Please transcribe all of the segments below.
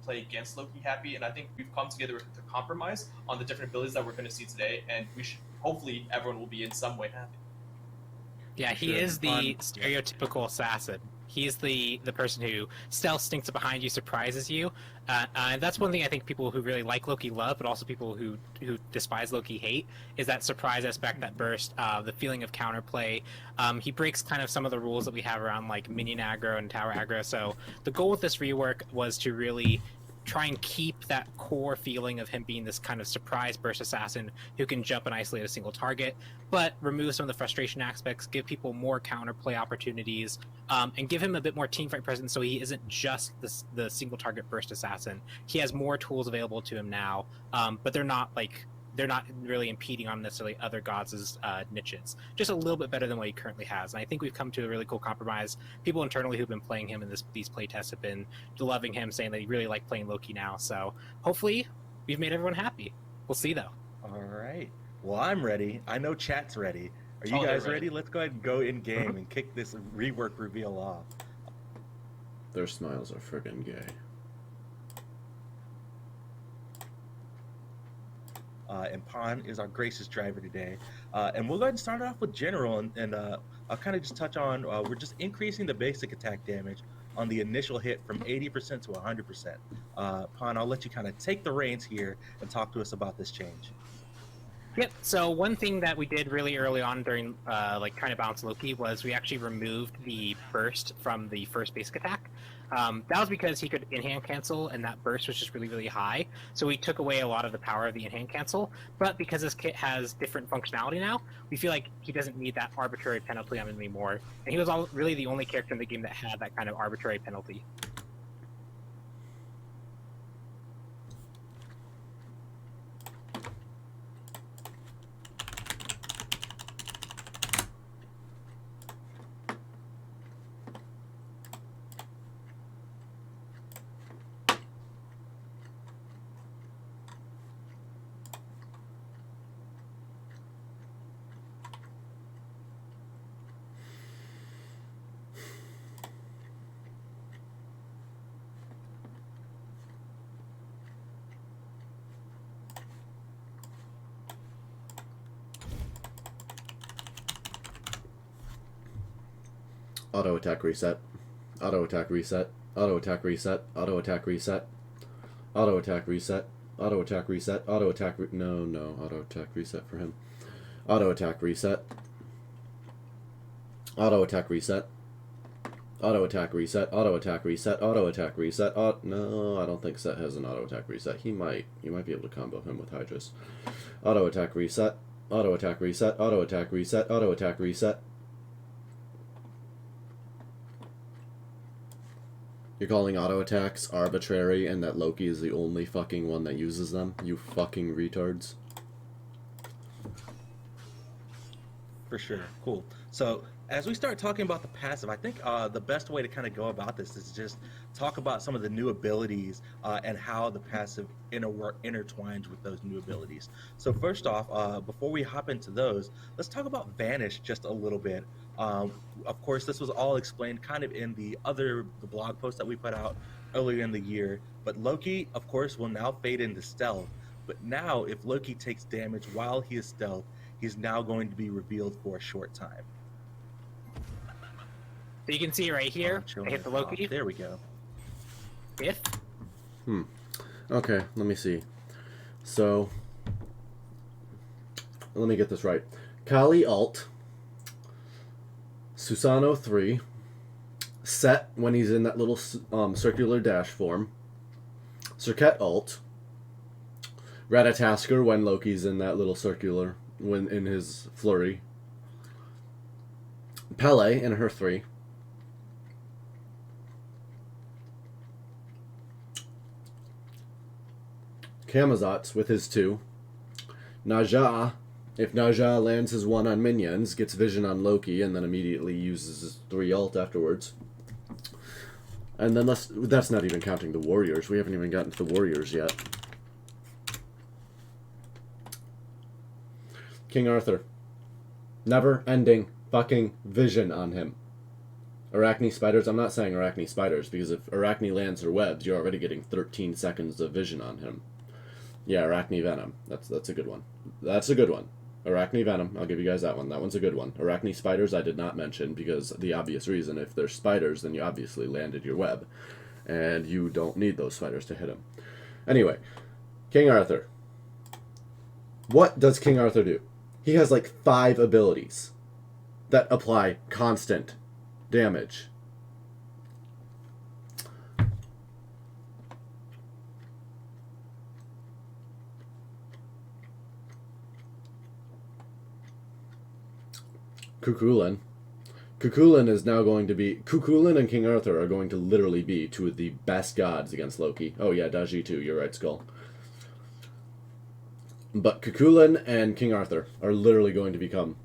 play against Loki happy, and I think we've come together to compromise on the different abilities that we're going to see today, and we should hopefully everyone will be in some way happy. Yeah, he is the stereotypical assassin. He's the person who stealth sneaks up behind you, surprises you, and that's one thing I think people who really like Loki love, but also people who despise Loki hate, is that surprise aspect, that burst, the feeling of counterplay. He breaks kind of some of the rules that we have around like minion aggro and tower aggro. So the goal with this rework was to really try and keep that core feeling of him being this kind of surprise burst assassin who can jump and isolate a single target, but remove some of the frustration aspects, give people more counterplay opportunities, and give him a bit more teamfight presence so he isn't just the single target burst assassin. He has more tools available to him now, but they're not really impeding on necessarily other gods' niches. Just a little bit better than what he currently has. And I think we've come to a really cool compromise. People internally who've been playing him in these playtests have been loving him, saying they really like playing Loki now. So hopefully we've made everyone happy. We'll see, though. All right. Well, I'm ready. I know chat's ready. Are you guys ready? Let's go ahead and go in game and kick this rework reveal off. Their smiles are friggin' gay. And Pawn is our gracious driver today. And we'll go ahead and start off with general, and I'll kind of just touch on, we're just increasing the basic attack damage on the initial hit from 80% to 100%. Pawn, I'll let you kind of take the reins here and talk to us about this change. Yep. So one thing that we did really early on during trying to balance Loki was we actually removed the burst from the first basic attack. That was because he could in-hand cancel, and that burst was just really, really high. So we took away a lot of the power of the in-hand cancel. But because this kit has different functionality now, we feel like he doesn't need that arbitrary penalty on him anymore. And he was really the only character in the game that had that kind of arbitrary penalty. Auto attack reset. Auto attack reset. Auto attack reset. Auto attack reset. Auto attack reset. Auto attack reset. Auto attack no. Auto attack reset for him. Auto attack reset. Auto attack reset. Auto attack reset. Auto attack reset. Auto attack reset. No, I don't think Set has an auto attack reset. You might be able to combo him with Hydras. Auto attack reset. Auto attack reset. Auto attack reset. Auto attack reset. You're calling auto attacks arbitrary and that Loki is the only fucking one that uses them? You fucking retards. For sure. Cool. So as we start talking about the passive, I think the best way to kind of go about this is just talk about some of the new abilities and how the passive intertwines with those new abilities. So first off, before we hop into those, let's talk about Vanish just a little bit. Of course, this was all explained kind of in the blog post that we put out earlier in the year. But Loki, of course, will now fade into stealth. But now, if Loki takes damage while he is stealth, he's now going to be revealed for a short time. So you can see right here, I hit the Loki. There we go. If. Okay, let me see. So, let me get this right. Kali alt. Susano 3. Set when he's in that little circular dash form. Serket alt. Ratatasker when Loki's in that little circular, when in his flurry. Pele in her 3. Camazotz with his 2. Naja, if Naja lands his 1 on minions, gets vision on Loki, and then immediately uses his 3 ult afterwards. And then that's not even counting the warriors. We haven't even gotten to the warriors yet. King Arthur. Never ending fucking vision on him. Arachne spiders, I'm not saying Arachne spiders, because if Arachne lands her webs, you're already getting 13 seconds of vision on him. Yeah, Arachne venom. That's a good one. That's a good one. Arachne venom, I'll give you guys that one. That one's a good one. Arachne spiders I did not mention, because the obvious reason, if they're spiders, then you obviously landed your web. And you don't need those spiders to hit him. Anyway, King Arthur. What does King Arthur do? He has like 5 abilities that apply constant damage. Cuchulainn is now going to be... Cuchulainn and King Arthur are going to literally be 2 of the best gods against Loki. Oh yeah, Daji too, you're right, Skull. But Cuchulainn and King Arthur are literally going to become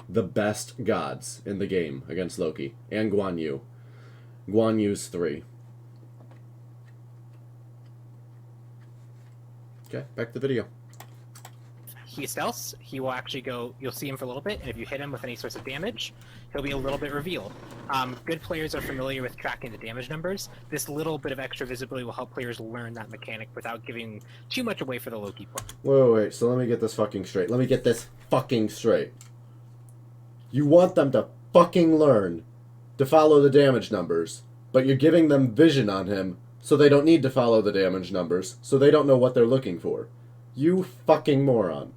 the best gods in the game against Loki. And Guan Yu. Guan Yu's 3. Okay, back to the video. He stealths, he will actually go, you'll see him for a little bit, and if you hit him with any sorts of damage, he'll be a little bit revealed. Good players are familiar with tracking the damage numbers. This little bit of extra visibility will help players learn that mechanic without giving too much away for the Loki play. Wait, so let me get this fucking straight. Let me get this fucking straight. You want them to fucking learn to follow the damage numbers, but you're giving them vision on him, so they don't need to follow the damage numbers, so they don't know what they're looking for. You fucking moron.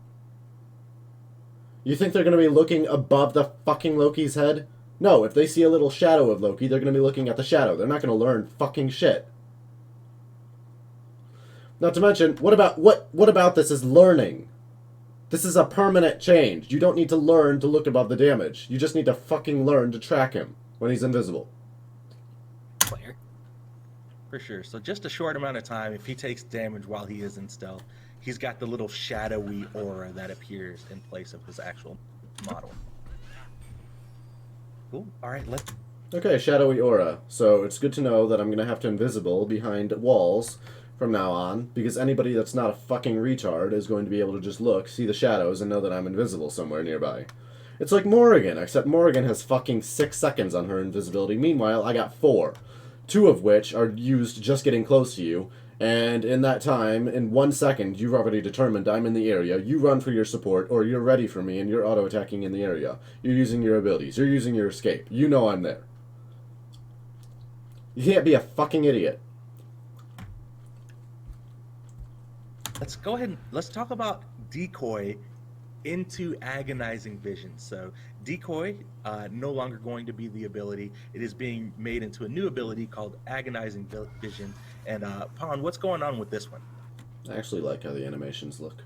You think they're going to be looking above the fucking Loki's head? No, if they see a little shadow of Loki, they're going to be looking at the shadow. They're not going to learn fucking shit. Not to mention, what about this is learning? This is a permanent change. You don't need to learn to look above the damage. You just need to fucking learn to track him when he's invisible. Player. For sure. So just a short amount of time, if he takes damage while he is in stealth, he's got the little shadowy aura that appears in place of his actual model. Cool. All right, let's... Okay, shadowy aura. So it's good to know that I'm going to have to invisible behind walls from now on, because anybody that's not a fucking retard is going to be able to just look, see the shadows, and know that I'm invisible somewhere nearby. It's like Morrigan, except Morrigan has fucking 6 seconds on her invisibility. Meanwhile, I got 4. 2 of which are used just getting close to you, and in that time, in 1 second, you've already determined I'm in the area. You run for your support, or you're ready for me, and you're auto-attacking in the area. You're using your abilities. You're using your escape. You know I'm there. You can't be a fucking idiot. Let's go ahead and let's talk about decoy into agonizing vision. So decoy, no longer going to be the ability. It is being made into a new ability called agonizing vision. And Pawn, what's going on with this one? I actually like how the animations look.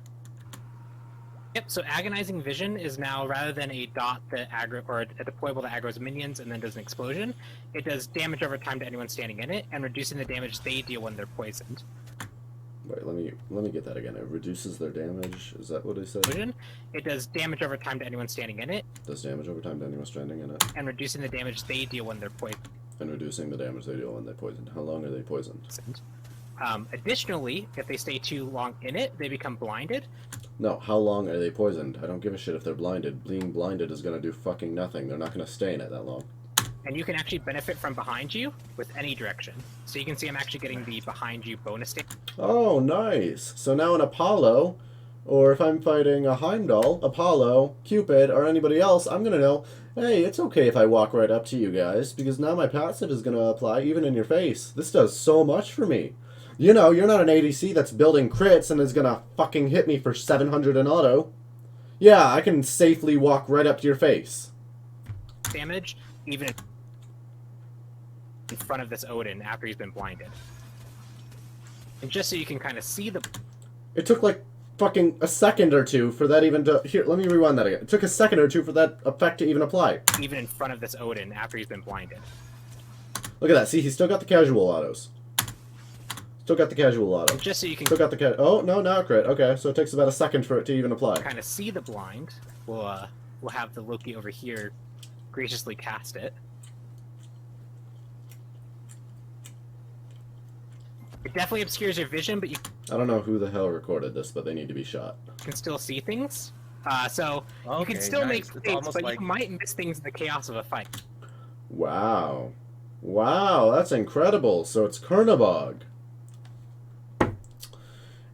Yep, so Agonizing Vision is now, rather than a dot that aggro, or a deployable that aggroes minions and then does an explosion, it does damage over time to anyone standing in it, and reducing the damage they deal when they're poisoned. Wait, let me get that again. It reduces their damage. Is that what I said? Explosion, it does damage over time to anyone standing in it. Does damage over time to anyone standing in it. And reducing the damage they deal when they're poisoned. And reducing the damage they deal when they're poisoned. How long are they poisoned? Additionally, if they stay too long in it, they become blinded. No, how long are they poisoned? I don't give a shit if they're blinded. Being blinded is going to do fucking nothing. They're not going to stay in it that long. And you can actually benefit from behind you with any direction. So you can see I'm actually getting the behind you bonus state. Oh, nice. So now in Apollo, or if I'm fighting a Heimdall, Apollo, Cupid, or anybody else, I'm going to know, hey, it's okay if I walk right up to you guys, because now my passive is going to apply even in your face. This does so much for me. You know, you're not an ADC that's building crits and is going to fucking hit me for 700 in auto. Yeah, I can safely walk right up to your face. Damage, even in front of this Odin after he's been blinded. And just so you can kind of see the... It took like fucking a second or two for that even to... Here, let me rewind that again. It took a second or two for that effect to even apply. Even in front of this Odin after he's been blinded. Look at that. See, he's still got the casual autos. Still got the casual auto. And just so you can... Still got the oh, no, now crit. Okay, so it takes about a second for it to even apply. kind of see the blind. We'll have the Loki over here graciously cast it. It definitely obscures your vision, but you I don't know who the hell recorded this, but they need to be shot. can still see things. So you Okay, can still nice. make It's mistakes, almost but like... you might miss things in the chaos of a fight. Wow. Wow, that's incredible. So it's Kernabog.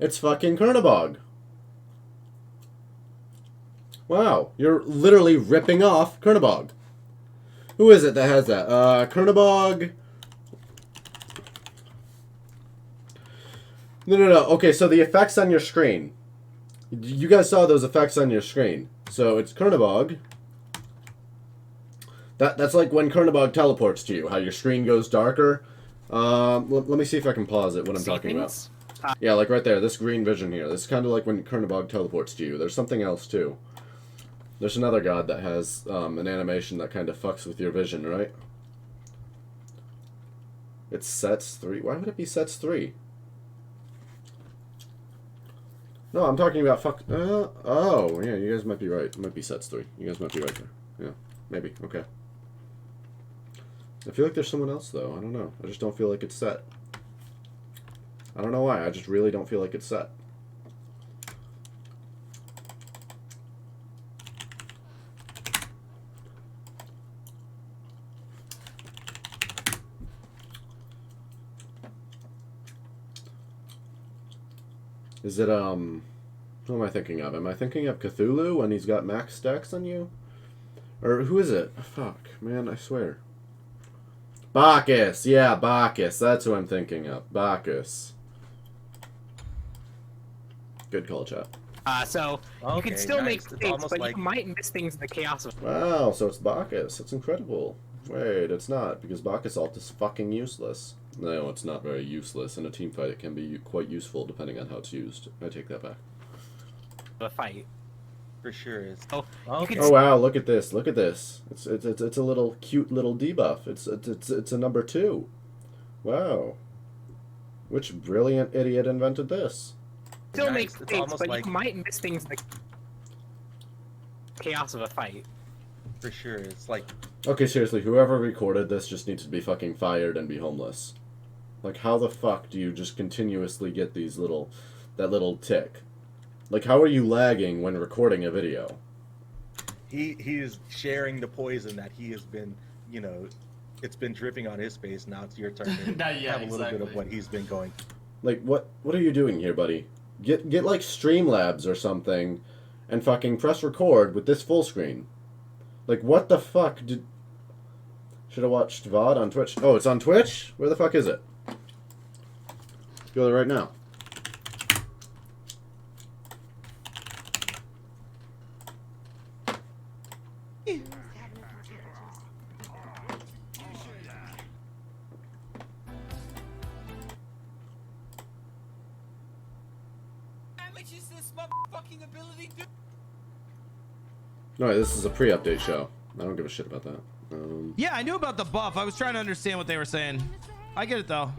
It's fucking Kernabog. Wow, you're literally ripping off Kernabog. Who is it that has that? Kernabog. No. Okay, so the effects on your screen. You guys saw those effects on your screen. So it's Kernabog. That's like when Kernabog teleports to you, how your screen goes darker. Let me see if I can pause it, what I'm talking about. Yeah, like right there, this green vision here. This is kind of like when Kernabog teleports to you. There's something else too. There's another god that has an animation that kind of fucks with your vision, right? It's sets 3. Why would it be sets 3? No, I'm talking about oh, yeah, you guys might be right. It might be sets 3. You guys might be right there. Yeah, maybe. Okay. I feel like there's someone else, though. I don't know. I just don't feel like it's set. I don't know why. I just really don't feel like it's set. Is it, who am I thinking of? Am I thinking of Cthulhu when he's got max stacks on you? Or who is it? Fuck, man, I swear. Bacchus! Yeah, Bacchus. That's who I'm thinking of. Bacchus. Good call, chat. So you can still make mistakes, but you might miss things in the chaos of... Wow, so it's Bacchus. That's incredible. Wait, it's not, because Bacchus ult is fucking useless. No, it's not very useless. In a team fight, it can be quite useful depending on how it's used. I take that back. a fight. For sure is. Oh, oh wow! Look at this! Look at this! It's a little cute little debuff. It's a number 2. Wow. Which brilliant idiot invented this? Still makes mistakes, but like... you might miss things in the chaos of a fight. For sure, it's like... Okay, seriously, whoever recorded this just needs to be fucking fired and be homeless. Like, how the fuck do you just continuously get these that little tick? Like, how are you lagging when recording a video? He is sharing the poison that he has been, you know, it's been dripping on his face. Now it's your turn to have a little bit of what he's been going. Like, what are you doing here, buddy? Get like Streamlabs or something, and fucking press record with this full screen. Like, what the fuck did... Should have watched VOD on Twitch. Oh, it's on Twitch? Where the fuck is it? Go there right now. No, this is a pre-update show. I don't give a shit about that. Yeah, I knew about the buff. I was trying to understand what they were saying. I get it, though.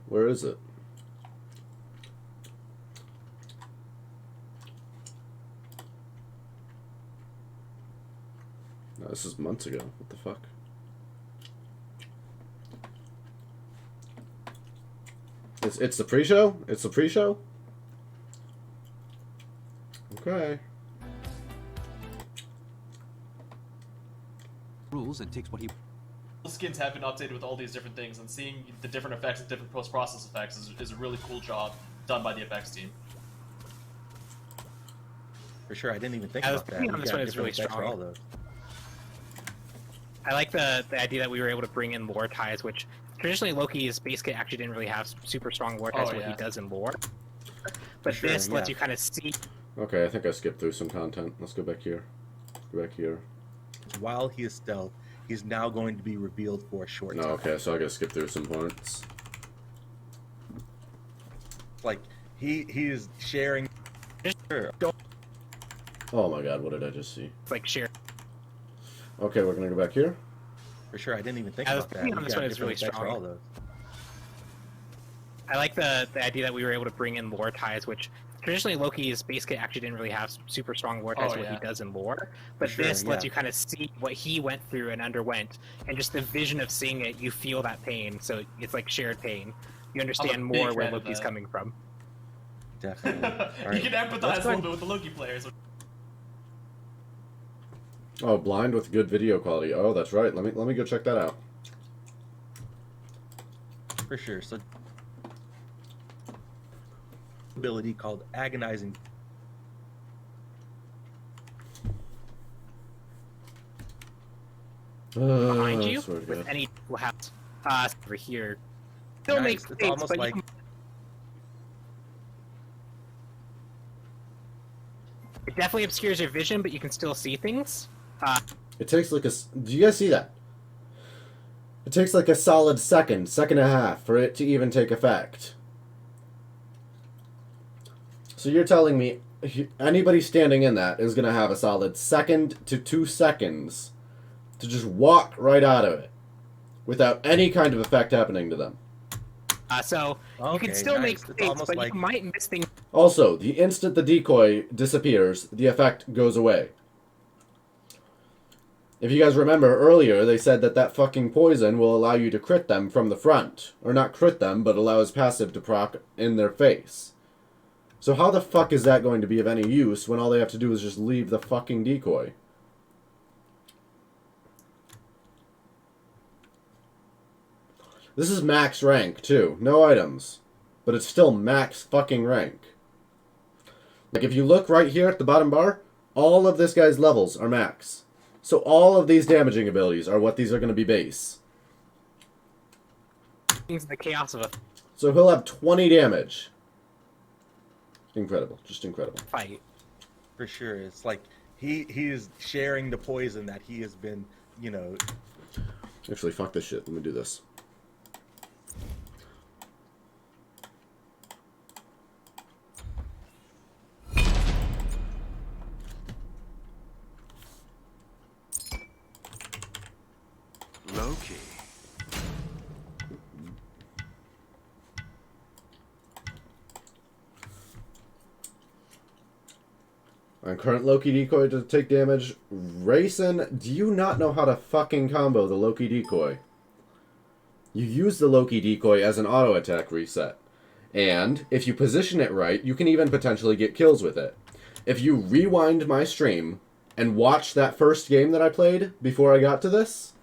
Where is it? No, this is months ago. What the fuck? It's the pre-show? It's the pre-show? Okay. Rules and takes what he... Skins have been updated with all these different things, and seeing the different effects and different post-process effects is a really cool job done by the effects team. For sure, I didn't even think about that. This one is really strong. I like the idea that we were able to bring in lore ties, which traditionally Loki's base kit actually didn't really have super strong lore ties what he does in lore. But sure, this lets you kind of see. Okay, I think I skipped through some content. Let's go back here. Go back here. While he is stealth, he's now going to be revealed for a short time. Okay, so I gotta skip through some points. Like, he is sharing... Oh my god, what did I just see? It's like share. Okay, we're gonna go back here. For sure, I didn't even think about that. This one is really strong. I like the idea that we were able to bring in lore ties, which traditionally Loki's base kit actually didn't really have super strong lore ties what he does in lore. But this lets you kind of see what he went through and underwent, and just the vision of seeing it, you feel that pain. So it's like shared pain. You understand more where Loki's coming from. Definitely. All You right. can empathize Let's a go little bit with the Loki players. Oh, blind with good video quality. Oh, that's right. Let me go check that out. for sure. So ability called agonizing. Behind you, swear to with God. any perhaps over here. Still Nice. makes It's mistakes, almost but like- you can... It definitely obscures your vision, but you can still see things. It takes like a. Do you guys see that? It takes like a solid second and a half for it to even take effect. So you're telling me anybody standing in that is going to have a solid 2 to 2 seconds to just walk right out of it without any kind of effect happening to them. So you Okay, can still make nice. It's mistakes, almost but like you might miss things. Also, the instant the decoy disappears, the effect goes away. If you guys remember earlier, they said that that fucking poison will allow you to crit them from the front. Or not crit them, but allow his passive to proc in their face. So how the fuck is that going to be of any use when all they have to do is just leave the fucking decoy? This is max rank, too. No items. But it's still max fucking rank. Like, if you look right here at the bottom bar, all of this guy's levels are max. So all of these damaging abilities are what these are going to be base. Things in the chaos of a So he'll have 20 damage. Incredible. Just incredible. fight. for sure. It's like he is sharing the poison that he has been, you know. Actually, fuck this shit. Let me do this. Loki. On current Loki decoy to take damage. Rayson, do you not know how to fucking combo the Loki decoy? You use the Loki decoy as an auto attack reset. And if you position it right, you can even potentially get kills with it. If you rewind my stream and watch that first game that I played before I got to this,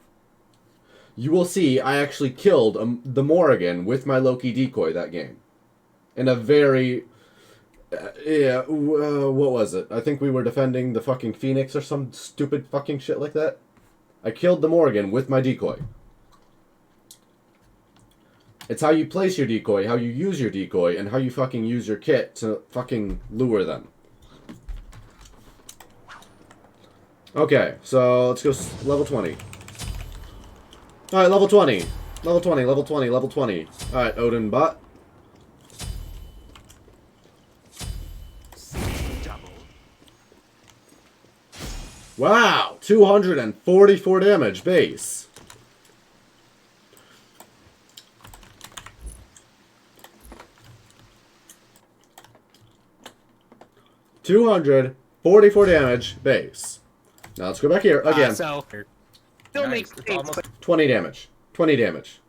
you will see I actually killed the Morrigan with my Loki decoy that game. In a very... what was it? I think we were defending the fucking Phoenix or some stupid fucking shit like that. I killed the Morrigan with my decoy. It's how you place your decoy, how you use your decoy, and how you fucking use your kit to fucking lure them. Okay, so let's go level 20. Alright, level 20. Level 20, level 20, level 20. Alright, Odin bot. Double. Wow, 244 damage base. $244 damage base. Now let's go back here again. So still Nice. makes It's mistakes, almost- but 20 damage. 20 damage.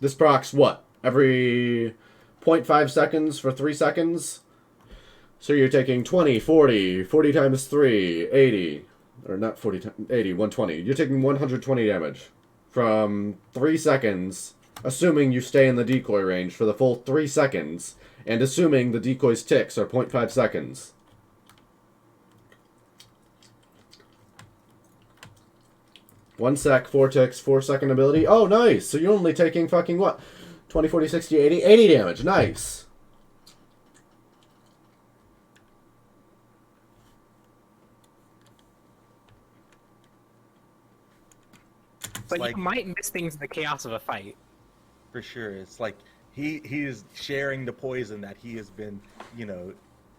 This procs what? Every 0.5 seconds for 3 seconds? So you're taking 20, 40, 40 times 3, 80. Or not 40 times, 80, 120. You're taking 120 damage from 3 seconds, assuming you stay in the decoy range for the full 3 seconds, and assuming the decoy's ticks are 0.5 seconds. One sec, 4 ticks, 4-second ability. Oh, nice! So you're only taking fucking what? 20, 40, 60, 80? 80 damage. Nice! you might miss things in the chaos of a fight. For sure. It's like he is sharing the poison that he has been, you know,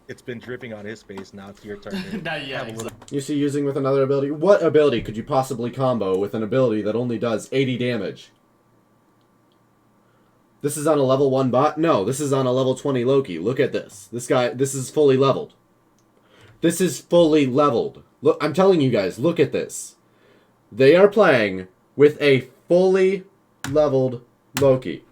it's been dripping on his face. Now it's your turn to Not yet. have a little. You see using with another ability? What ability could you possibly combo with an ability that only does 80 damage? This is on a level 1 bot? No, this is on a level 20 Loki. Look at this. This guy, this is fully leveled. This is fully leveled. Look, I'm telling you guys, look at this. They are playing with a fully leveled Loki.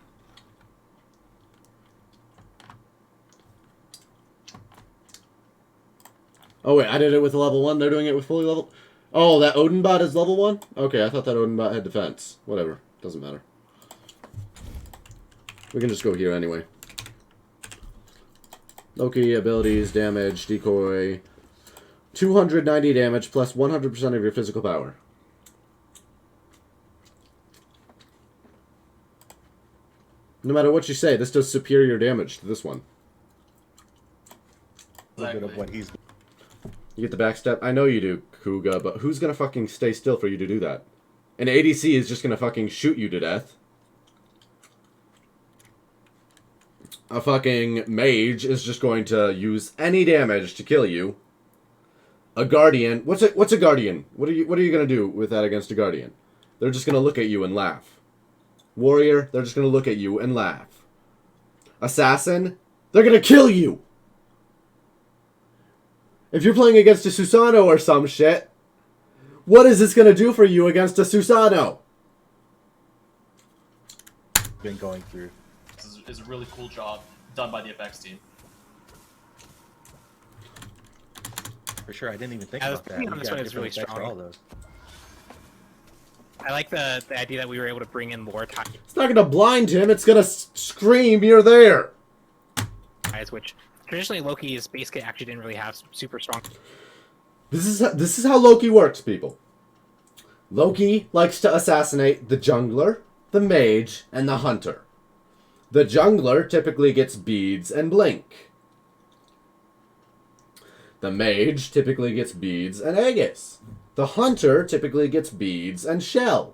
Oh wait, I did it with level 1. They're doing it with fully level. Oh, that Odin bot is level 1? Okay, I thought that Odin bot had defense. Whatever. Doesn't matter. We can just go here anyway. Loki, abilities, damage, decoy. 290 damage plus 100% of your physical power. No matter what you say, this does superior damage to this one. A little bit of what he's. You get the backstep? I know you do, Kuga, but who's gonna fucking stay still for you to do that? An ADC is just gonna fucking shoot you to death. A fucking mage is just going to use any damage to kill you. A guardian, what's a guardian? What are you gonna do with that against a guardian? They're just gonna look at you and laugh. Warrior, they're just gonna look at you and laugh. Assassin, they're gonna kill you. If you're playing against a Susano or some shit, what is this gonna do for you against a Susano? Been going through. This is a really cool job done by the FX team. For sure, I didn't even think I was about that. thinking on We this got one is really different effects for strong. all those. I like the idea that we were able to bring in more It's not gonna blind him, it's gonna scream, you're there! ties, which traditionally Loki's base kit actually didn't really have super strong. This is how Loki works, people. Loki likes to assassinate the jungler, the mage, and the hunter. The jungler typically gets beads and blink. The mage typically gets beads and Aegis. The hunter typically gets beads and shell.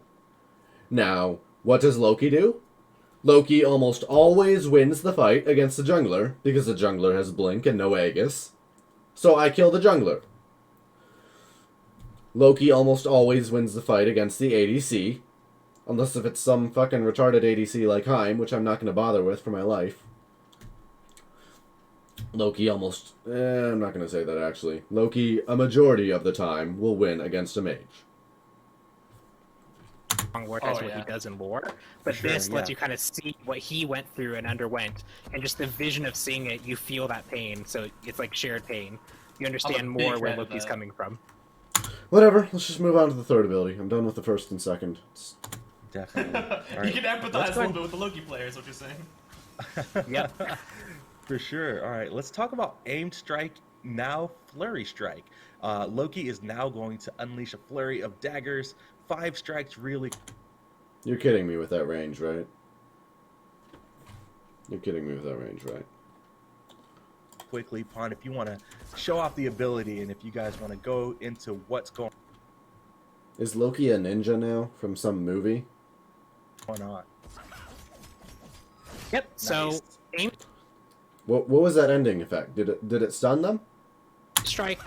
Now, what does Loki do? Loki almost always wins the fight against the jungler because the jungler has blink and no Aegis. So I kill the jungler. Loki almost always wins the fight against the ADC. Unless if it's some fucking retarded ADC like Heim, which I'm not going to bother with for my life. Loki almost... I'm not going to say that, actually. Loki, a majority of the time, will win against a mage. War ties Oh, what yeah. he does in lore, but Sure, this lets yeah. you kind of see what he went through and underwent, and just the vision of seeing it, you feel that pain, so it's like shared pain. You understand big more where fan of Loki's that. coming from. Whatever, let's just move on to the third ability. I'm done with the first and second. Definitely. All You right. can empathize Let's a go little bit with the Loki players, what you're saying. Yep. For sure. All right, let's talk about aimed strike, now flurry strike. Loki is now going to unleash a flurry of daggers. 5 strikes really You're kidding me with that range, right? You're kidding me with that range, right? quickly. Pond, if you want to show off the ability and if you guys want to go into what's going Is Loki a ninja now from some movie? on. Yep. So Nice. aim What was that ending effect? Did it stun them? strike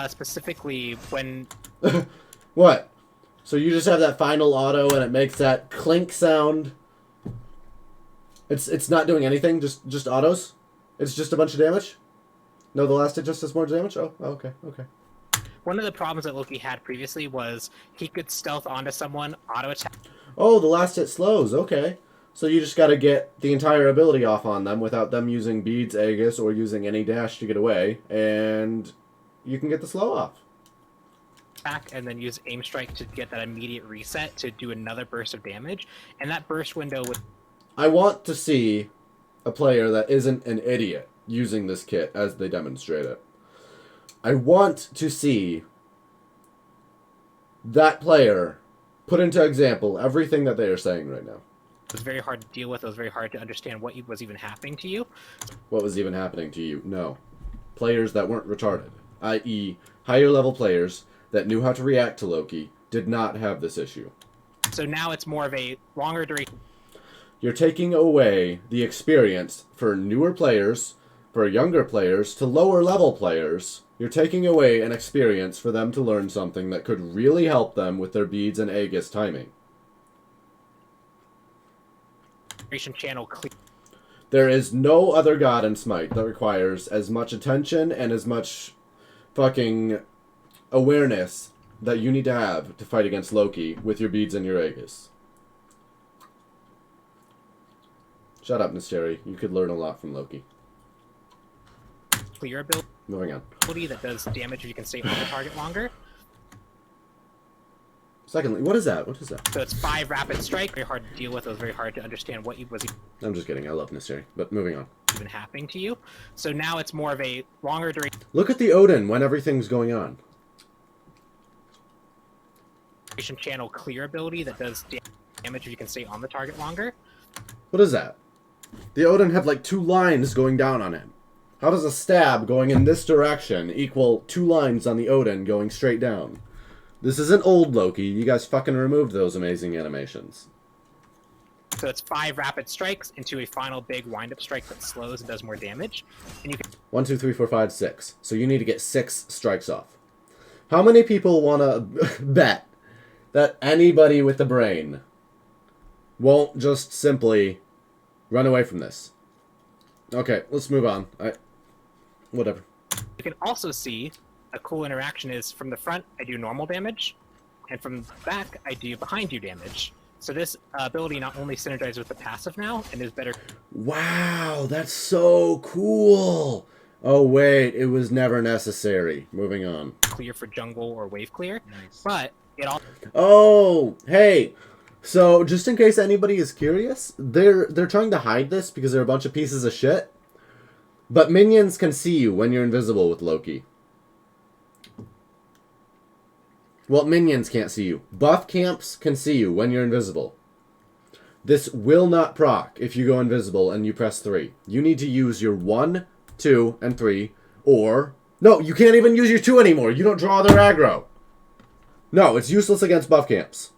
specifically when What? So you just have that final auto and it makes that clink sound. It's not doing anything, just autos? It's just a bunch of damage? No, the last hit just does more damage? Oh, okay, okay. one of the problems that Loki had previously was he could stealth onto someone, auto attack. Oh, the last hit slows, okay. So you just gotta get the entire ability off on them without them using beads, Aegis, or using any dash to get away, and you can get the slow off. And then use aim strike to get that immediate reset to do another burst of damage, and that burst window with I want to see a player that isn't an idiot using this kit as they demonstrate it. I want to see that player put into example everything that they are saying right now. was very hard to deal with. It was very hard to understand what was even happening to you. What was even happening to you? No. Players that weren't retarded, i.e., higher level players that knew how to react to Loki, did not have this issue. So now it's more of a longer duration. You're taking away the experience for newer players, for younger players, to lower level players. You're taking away an experience for them to learn something that could really help them with their beads and Aegis timing. Channel clear. There is no other god in Smite that requires as much attention and as much fucking awareness that you need to have to fight against Loki with your beads and your Aegis. Shut up, Nysteri. You could learn a lot from Loki. Clear ability. Moving on. ability that does damage if you can stay on the target longer. Secondly, what is that? What is that? So it's 5 rapid strike. Very hard to deal with. It was very hard to understand what was I'm just kidding. I love Nysteri. But moving on. even happening to you. So now it's more of a longer duration Look at the Odin when everything's going on. channel clear ability that does damage if you can stay on the target longer. What is that? The Odin have like 2 lines going down on him. How does a stab going in this direction equal 2 lines on the Odin going straight down? This isn't old Loki. You guys fucking removed those amazing animations. So it's 5 rapid strikes into a final big wind-up strike that slows and does more damage. And you can 1, 2, 3, 4, 5, 6. So you need to get 6 strikes off. How many people want to bet that anybody with the brain won't just simply run away from this? Okay, let's move on. Whatever. You can also see a cool interaction is from the front, I do normal damage, and from the back, I do behind you damage. So this ability not only synergizes with the passive now, and is better Wow, that's so cool. Oh, wait, it was never necessary. Moving on. clear for jungle or wave clear, Nice. but it also Oh, hey. So, just in case anybody is curious, they're trying to hide this because they're a bunch of pieces of shit. But minions can see you when you're invisible with Loki. Well, minions can't see you. Buff camps can see you when you're invisible. This will not proc if you go invisible and you press 3. You need to use your 1, 2, and 3, or... No, you can't even use your 2 anymore. You don't draw their aggro. No, it's useless against buff camps.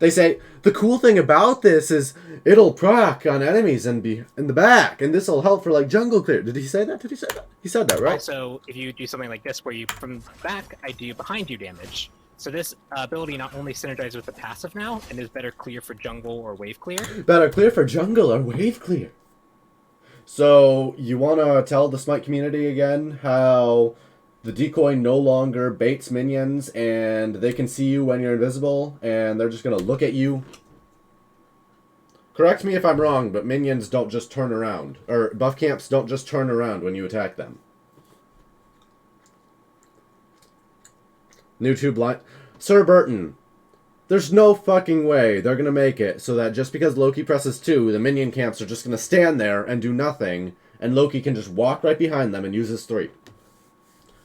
They say, the cool thing about this is it'll proc on enemies and be in the back, and this will help for, like, jungle clear. Did he say that? Did he say that? He said that, right? also, if you do something like this, where you from the back, I do behind you damage. So this ability not only synergizes with the passive now, and is better clear for jungle or wave clear. Better clear for jungle or wave clear. So, you want to tell the Smite community again how the decoy no longer baits minions and they can see you when you're invisible and they're just going to look at you? Correct me if I'm wrong, but minions don't just turn around. Or buff camps don't just turn around when you attack them. New 2 blind... Sir Burton, there's no fucking way they're going to make it so that just because Loki presses 2, the minion camps are just going to stand there and do nothing, and Loki can just walk right behind them and use his 3.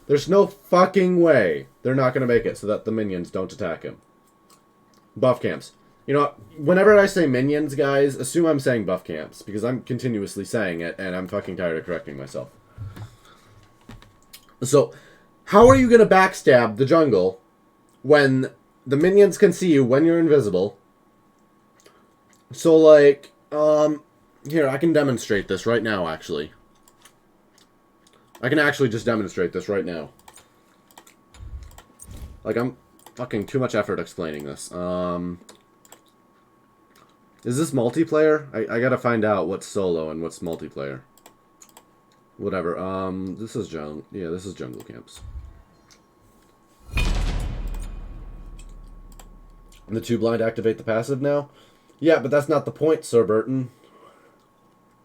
There's no fucking way they're not going to make it so that the minions don't attack him. Buff camps. You know, whenever I say minions, guys, assume I'm saying buff camps, because I'm continuously saying it, and I'm fucking tired of correcting myself. So, how are you going to backstab the jungle when the minions can see you when you're invisible? So, like, here, I can demonstrate this right now, actually. I can actually just demonstrate this right now. Like, I'm fucking too much effort explaining this. Is this multiplayer? I gotta find out what's solo and what's multiplayer. Whatever. This is jungle. Yeah, this is jungle camps. And the 2 blind activate the passive now? Yeah, but that's not the point, Sir Burton.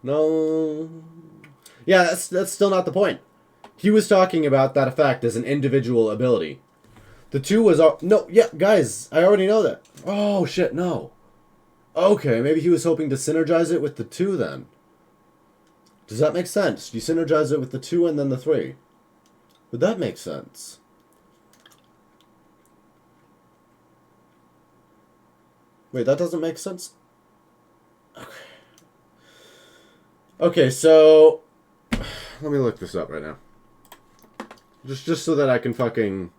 No. Yeah, that's still not the point. He was talking about that effect as an individual ability. The 2 was... No, yeah, guys, I already know that. Oh, shit, no. Okay, maybe he was hoping to synergize it with the 2 then. Does that make sense? You synergize it with the 2 and then the 3. Would that make sense? Wait, that doesn't make sense? Okay, so... Let me look this up right now. Just so that I can fucking...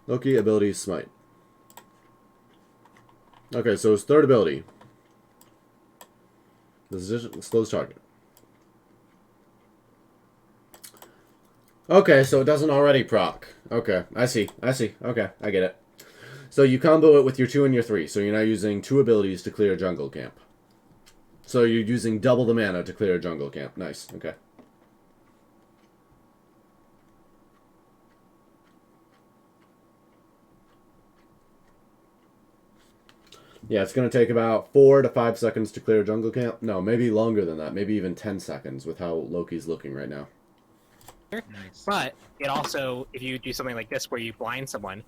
Loki ability Smite. Okay, so his 3rd ability. Slows target. Okay, so it doesn't already proc. Okay, I see. Okay, I get it. So you combo it with your 2 and your 3, so you're now using 2 abilities to clear a jungle camp. So you're using double the mana to clear a jungle camp. Nice, okay. Yeah, it's going to take about 4 to 5 seconds to clear a jungle camp. No, maybe longer than that. Maybe even 10 seconds with how Loki's looking right now. Nice. But it also, if you do something like this where you blind someone,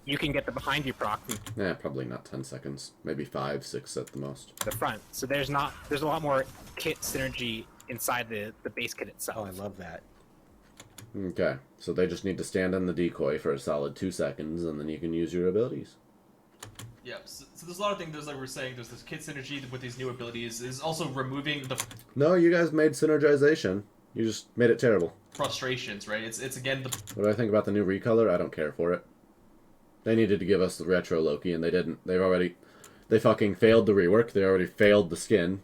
you can get the behind you proc from Yeah, probably not 10 seconds. Maybe 5, 6 at the most. the front. So there's a lot more kit synergy inside the base kit itself. Oh, I love that. Okay, so they just need to stand on the decoy for a solid 2 seconds, and then you can use your abilities. Yeah, so there's a lot of things. There's like we're saying, there's this kid synergy with these new abilities. Is also removing the No, you guys made synergization. You just made it terrible. frustrations, right? It's again the What do I think about the new recolor? I don't care for it. They needed to give us the retro Loki, and they didn't. They fucking failed the rework. They already failed the skin.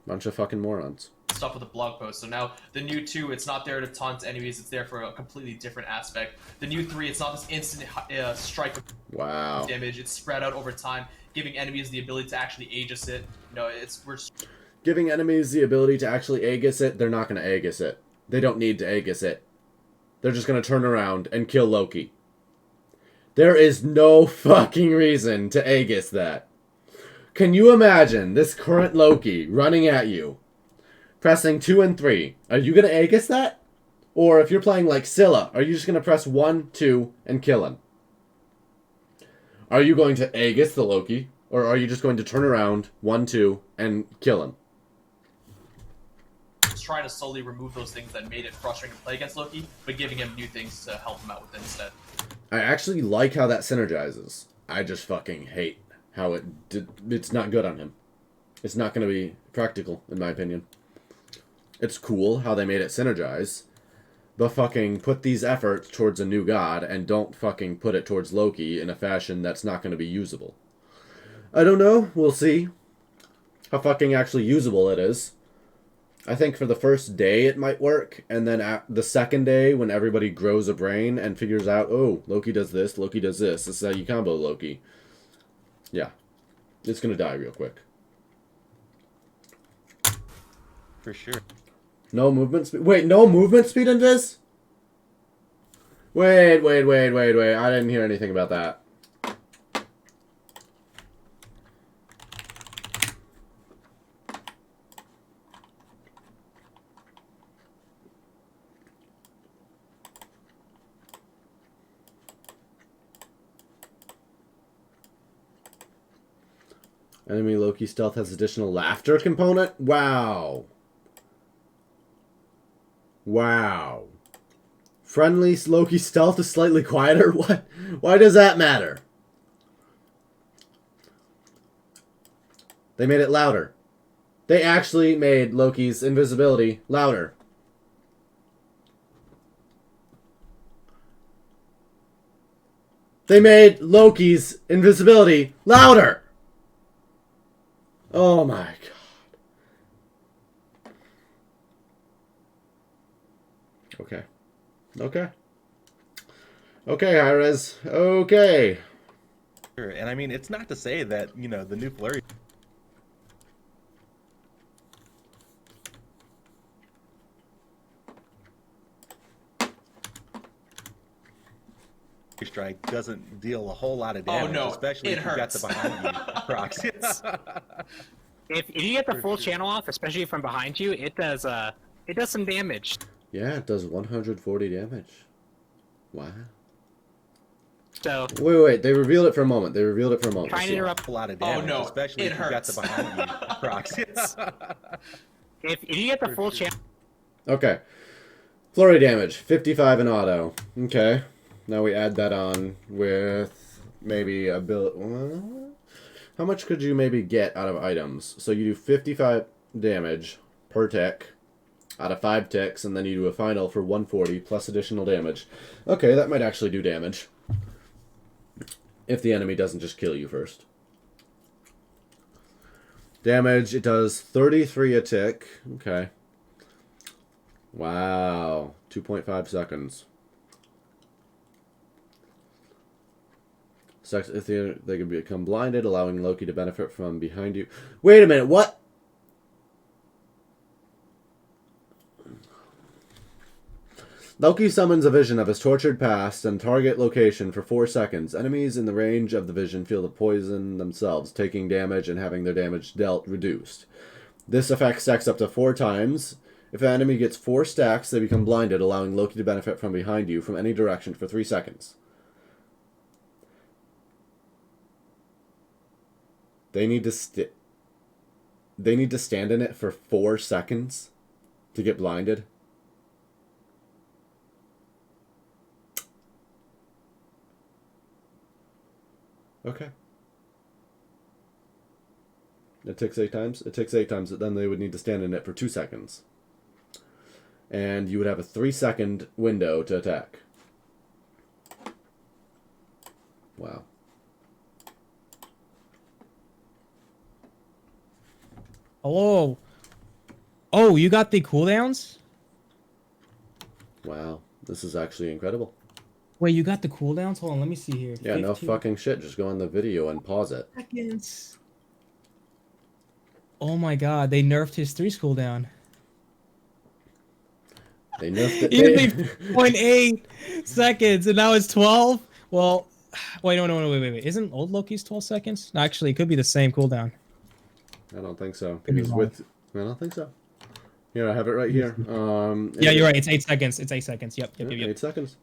Bunch of fucking morons. stuff with the blog post. So now the new 2, it's not there to taunt enemies. It's there for a completely different aspect. The new 3, it's not this instant strike Wow. damage. It's spread out over time, giving enemies the ability to actually Aegis it. You know, we're Giving enemies the ability to actually Aegis it, they're not going to Aegis it. They don't need to Aegis it. They're just going to turn around and kill Loki. There is no fucking reason to Aegis that. Can you imagine this current Loki running at you, pressing 2 and 3? Are you going to Aegis that? Or if you're playing like Scylla, are you just going to press 1, 2, and kill him? Are you going to Aegis the Loki? Or are you just going to turn around, 1, 2, and kill him? trying to slowly remove those things that made it frustrating to play against Loki, but giving him new things to help him out with it instead. I actually like how that synergizes. I just fucking hate how it's not good on him. It's not going to be practical, in my opinion. It's cool how they made it synergize, but fucking put these efforts towards a new god and don't fucking put it towards Loki in a fashion that's not going to be usable. I don't know. We'll see how fucking actually usable it is. I think for the first day it might work, and then at the second day when everybody grows a brain and figures out, oh, Loki does this, Loki does this, this is how you combo Loki. Yeah. It's going to die real quick. For sure. No movement speed? Wait, no movement speed in this? Wait. I didn't hear anything about that. Enemy Loki stealth has additional laughter component? Wow. Wow. Friendly Loki stealth is slightly quieter? What? Why does that matter? They made it louder. They actually made Loki's invisibility louder. They made Loki's invisibility louder! Oh my god. Okay. Okay, Hi-Rez. Okay. Sure. And I mean, it's not to say that, you know, the new flurry strike doesn't deal a whole lot of damage, no, especially it if you got hurts. the behind you procs. If you get the full channel off, especially from behind you, it does some damage. Yeah, it does 140 damage. Wow. So Wait. They revealed it for a moment. trying to interrupt. A lot of Oh, damage, no, especially it if you got hurts. the behind you procs. If you get the full channel. Okay. Flurry damage, 55 in auto. Okay. Now we add that on with maybe a bill. How much could you maybe get out of items? So you do 55 damage per tick out of 5 ticks, and then you do a final for 140 plus additional damage. Okay, that might actually do damage. If the enemy doesn't just kill you first. Damage, it does 33 a tick. Okay. Wow. 2.5 seconds. If they can become blinded, allowing Loki to benefit from behind you. Wait a minute, what? Loki summons a vision of his tortured past and target location for 4 seconds. Enemies in the range of the vision feel the poison themselves, taking damage and having their damage dealt reduced. This effect stacks up to 4 times. If an enemy gets 4 stacks, they become blinded, allowing Loki to benefit from behind you from any direction for 3 seconds. They need to stand in it for 4 seconds to get blinded. Okay. It takes 8 times? It takes 8 times, but then they would need to stand in it for 2 seconds. And you would have a 3-second window to attack. Wow. Hello. Oh, you got the cooldowns? Wow. This is actually incredible. Wait, you got the cooldowns? Hold on, let me see here. Yeah, 15 no fucking shit. Just go on the video and pause it. seconds. Oh my god, they nerfed his 3's cooldown. They nerfed it. Even 0.8 seconds, and now it's 12? Well, wait. Isn't old Loki's 12 seconds? No, actually, it could be the same cooldown. I don't think so. Could be Because wrong. I don't think so. Here, I have it right here. Yeah, you're right. It's 8 seconds. It's 8 seconds. Yep. 8 seconds.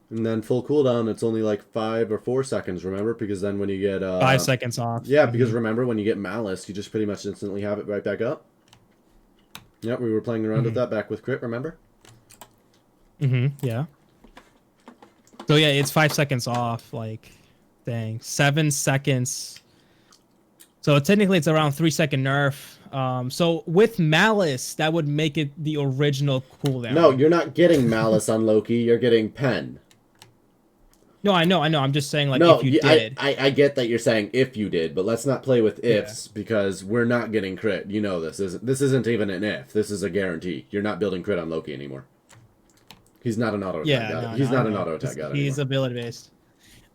And then full cooldown, it's only like 5 or 4 seconds, remember? Because then when you get... 5 seconds off. Yeah, because remember, when you get Malice, you just pretty much instantly have it right back up. Yep, we were playing around with that back with Crit, remember? Yeah. So yeah, it's 5 seconds off. Like, dang. 7 seconds. So technically it's around 3-second nerf. So with Malice, that would make it the original cooldown. No, you're not getting Malice on Loki, you're getting Pen. No, I know. I'm just saying, like, No, if you did. I get that you're saying if you did, but let's not play with ifs because we're not getting crit. You know this. This isn't even an if. This is a guarantee. You're not building crit on Loki anymore. He's not an auto attack guy. He's not an auto attack guy. He's ability based.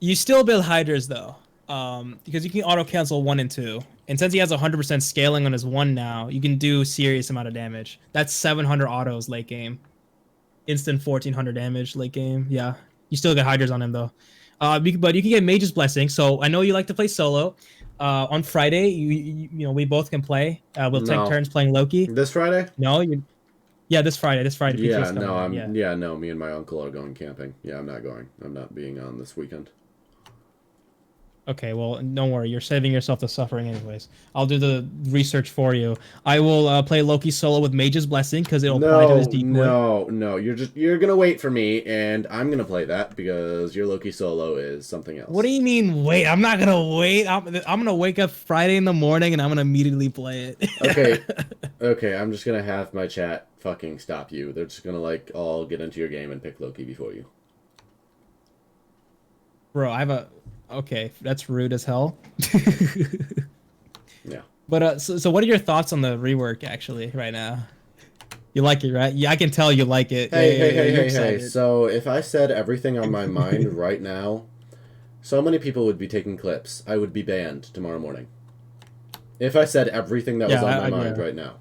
You still build Hydras though, because you can auto cancel 1 and 2, and since he has 100% scaling on his 1 now, you can do serious amount of damage. That's 700 autos late game, instant 1400 damage late game. Yeah, you still get Hydras on him though. But you can get Mage's Blessing. So I know you like to play solo. On Friday, you know we both can play. We'll take turns playing Loki. This Friday? No, yeah, this Friday. Yeah, no, no. Me and my uncle are going camping. Yeah, I'm not going. I'm not being on this weekend. Okay, well, don't worry. You're saving yourself the suffering anyways. I'll do the research for you. I will play Loki solo with Mage's Blessing because it'll apply to his decoy. No. You're gonna wait for me, and I'm gonna play that because your Loki solo is something else. What do you mean wait? I'm not gonna wait. I'm gonna wake up Friday in the morning and I'm gonna immediately play it. Okay. I'm just gonna have my chat fucking stop you. They're just gonna like all get into your game and pick Loki before you. Bro, I have a... Okay, that's rude as hell. Yeah. But so what are your thoughts on the rework actually right now? You like it, right? Yeah, I can tell you like it. Hey. So if I said everything on my mind right now, so many people would be taking clips. I would be banned tomorrow morning. If I said everything that was on my mind right now.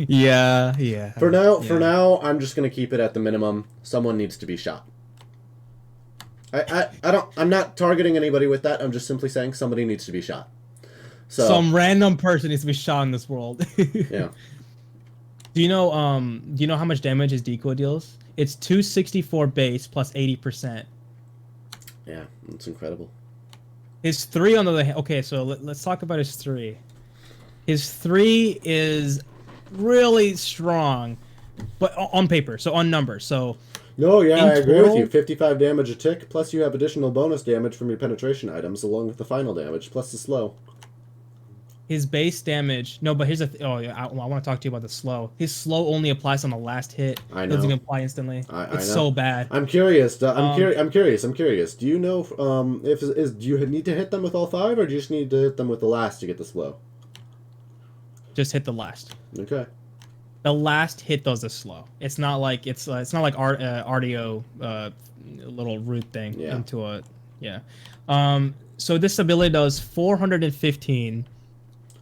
Yeah. For now, I'm just gonna keep it at the minimum. Someone needs to be shot. I'm not targeting anybody with that. I'm just simply saying somebody needs to be shot. So some random person needs to be shot in this world. Yeah. Do you know how much damage his decoy deals? It's 264 base plus 80%. Yeah, it's incredible. His 3 on the other hand, okay, so let's talk about his 3. His 3 is really strong, but on paper, so on numbers. So no, yeah, I agree with total, you. 55 damage a tick, plus you have additional bonus damage from your penetration items, along with the final damage, plus the slow. His base damage... No, but here's the... I want to talk to you about the slow. His slow only applies on the last hit. I know. Doesn't apply instantly. It's so bad. I'm curious. I'm curious. Do you know do you need to hit them with all 5, or do you just need to hit them with the last to get the slow? Just hit the last. Okay. The last hit does the slow. It's not like RDO little root thing into a So this ability does 415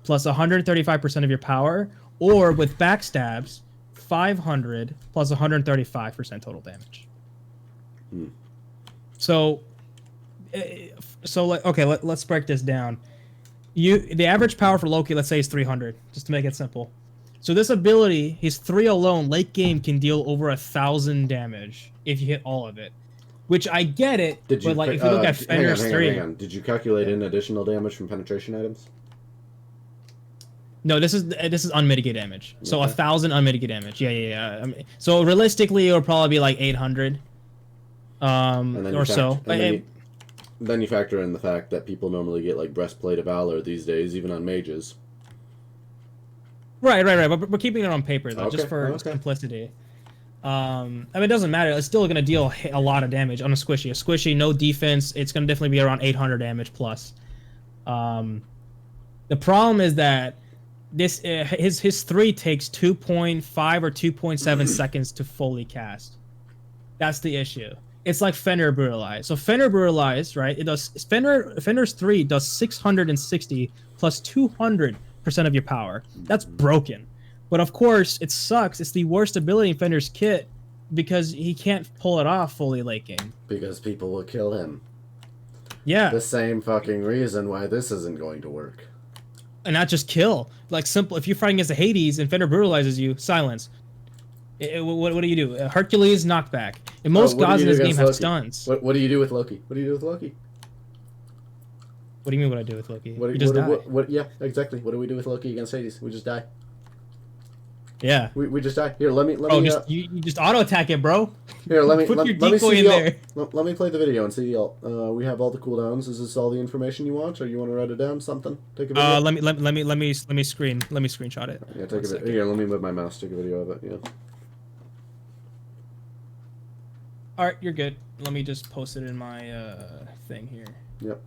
plus 135% of your power, or with backstabs, 500 plus 135% total damage. So, let's break this down. The average power for Loki, let's say, is 300, just to make it simple. So this ability, his 3 alone, late game can deal over 1,000 damage if you hit all of it. Which I get it, but like if you look at Fenrir's 3... Hang on. Did you calculate in additional damage from penetration items? No, this is unmitigated damage. So Okay. 1,000 unmitigated damage. Yeah. I mean, so realistically, it'll probably be like 800, or so. Then you factor in the fact that people normally get like breastplate of valor these days, even on mages. Right. But we're keeping it on paper though, just for simplicity. I mean, it doesn't matter. It's still going to deal a lot of damage on a squishy. A squishy, no defense. It's going to definitely be around 800 damage plus. The problem is that this his 3 takes 2.5 or 2.7 seconds to fully cast. That's the issue. It's like Fenrir Brutalize. So Fenrir Brutalize, right? It does Fenrir's 3 does 660 plus 200% of your power. That's broken. But of course, it sucks. It's the worst ability in Fenrir's kit because he can't pull it off fully late game. Because people will kill him. Yeah. The same fucking reason why this isn't going to work. And not just kill. Like simple, if you're fighting against the Hades and Fenrir brutalizes you, silence. What do you do? Hercules knockback. And most gods in this game have stuns. What do you do with Loki? What do you do with Loki? What do you mean what I do with Loki? You just die. Yeah, exactly. What do we do with Loki against Hades? We just die. Yeah. We just die. Here, let me. You just auto attack it, bro. Here, let me put let, your let me decoy see in the there. Let me play the video and see the alt. We have all the cooldowns. Is this all the information you want, or you want to write it down? Something. Take a video. Let me screenshot it. Yeah, take a video. Here, let me move my mouse. Take a video of it. Yeah. All right, you're good. Let me just post it in my thing here. Yep.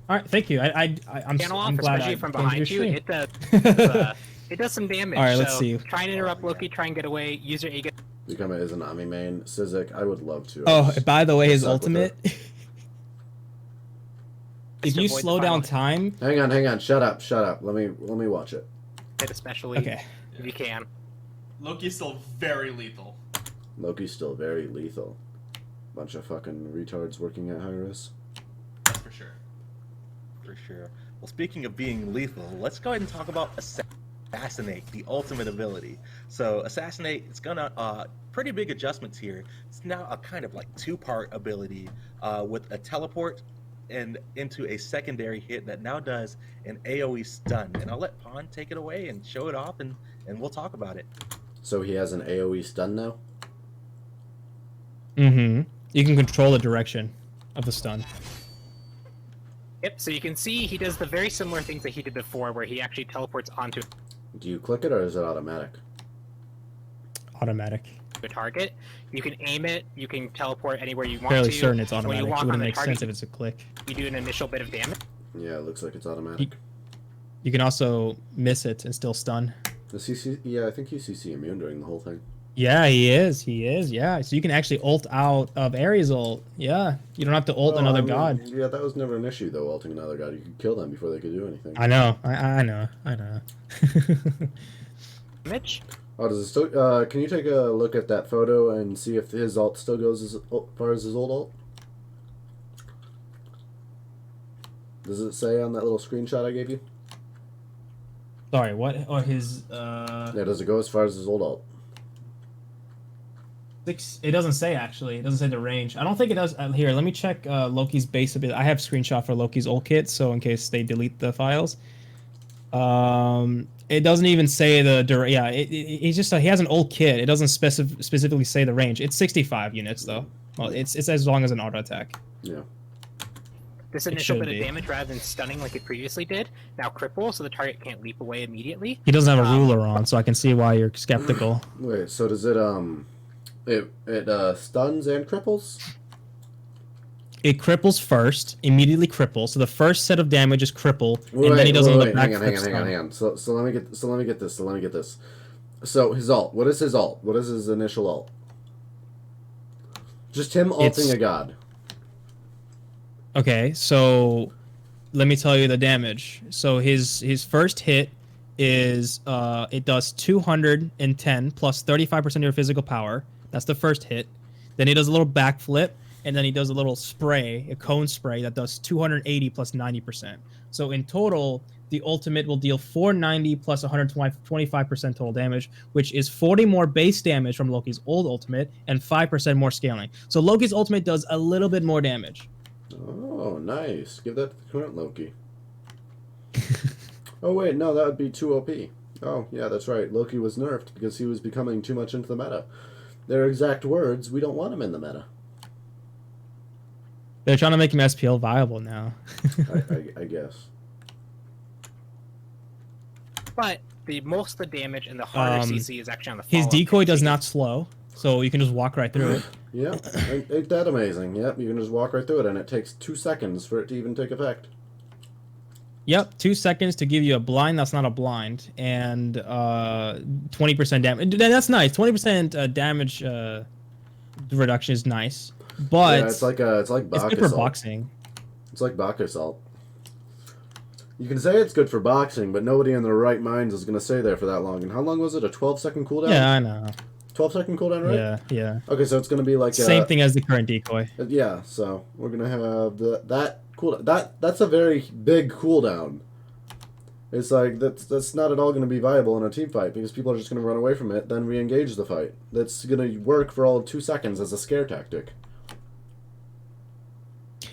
All right, thank you. I'm glad especially from behind you. It does. It does some damage. All right, let's see. Try and interrupt Loki. Try and get away. Use your ego. Become an Izanami main. Sizik, I would love to. Oh, by the way, his Suck with ultimate. If you slow down time. Hang on. Shut up. Let me watch it. Especially okay. If you can. Loki's still very lethal. Loki's still very lethal. Bunch of fucking retards working at Hyros. That's for sure. For sure. Well, speaking of being lethal, let's go ahead and talk about Assassinate, the ultimate ability. So Assassinate, it's gonna pretty big adjustments here. It's now a kind of like 2-part ability with a teleport and into a secondary hit that now does an AoE stun. And I'll let Pon take it away and show it off, and we'll talk about it. So he has an AoE stun now? Mm-hmm. You can control the direction of the stun. Yep, so you can see he does the very similar things that he did before, where he actually teleports onto Do you click it or is it automatic? Automatic. a target. You can aim it, you can teleport anywhere you want Fairly to. certain it's When automatic. you It walk on wouldn't the make target, sense if it's a click. you do an initial bit of damage. Yeah, it looks like it's automatic. You can also miss it and still stun. The CC, yeah, I think he's CC immune during the whole thing. Yeah, he is. Yeah. So you can actually ult out of Ares ult. Yeah. You don't have to ult another god. Yeah, that was never an issue though. Ulting another god, you could kill them before they could do anything. I know. I know. Mitch? Oh, does it still? Can you take a look at that photo and see if his ult still goes as far as his old ult? Does it say on that little screenshot I gave you? Sorry, what? Or his Yeah, does it go as far as his old ult? 6. It doesn't say actually. It doesn't say the range. I don't think it does. Here, let me check Loki's base ability. I have screenshot for Loki's ult kit, so in case they delete the files. It doesn't even say the yeah. He's just he has an ult kit. It doesn't specifically say the range. It's 65 units though. Well, it's as long as an auto attack. Yeah. This initial bit of damage, rather than stunning like it previously did, now cripple, so the target can't leap away immediately. He doesn't have a ruler on, so I can see why you're skeptical. Wait, so does it it stuns and cripples? It cripples first, immediately cripples. So the first set of damage is cripple, and then he does another backflip stun. Hang on. So let me get this. So his ult. What is his ult? What is his initial ult? Just him ulting a god. Okay, so let me tell you the damage. So his first hit is it does 210 plus 35% of your physical power. That's the first hit. Then he does a little backflip, and then he does a little spray, a cone spray that does 280 plus 90%. So in total, the ultimate will deal 490 plus 125% total damage, which is 40 more base damage from Loki's old ultimate and 5% more scaling. So Loki's ultimate does a little bit more damage. Oh, nice. Give that to the current Loki. Oh, wait, no, that would be too OP. Oh, yeah, that's right. Loki was nerfed because he was becoming too much into the meta. Their exact words, we don't want him in the meta. They're trying to make him SPL viable now. I guess. But most of the damage and the harder CC is actually on the His follow-up decoy hit, does so not slow, so you can just walk right through it. Yeah, ain't that amazing? Yep, you can just walk right through it, and it takes 2 seconds for it to even take effect. Yep, 2 seconds to give you a blind that's not a blind, and 20% damage. That's nice. 20% damage reduction is nice, but Yeah, it's like Bach good for assault. boxing. It's like Bach assault. You can say it's good for boxing, but nobody in their right minds is going to stay there for that long. And how long was it? A 12-second cooldown? Yeah, I know. 12-second cooldown, right? Yeah, yeah. Okay, so it's going to be like Same thing as the current decoy. Yeah, so we're going to have that cooldown. That's a very big cooldown. It's like that's not at all going to be viable in a team fight because people are just going to run away from it, then re-engage the fight. That's going to work for all of 2 seconds as a scare tactic.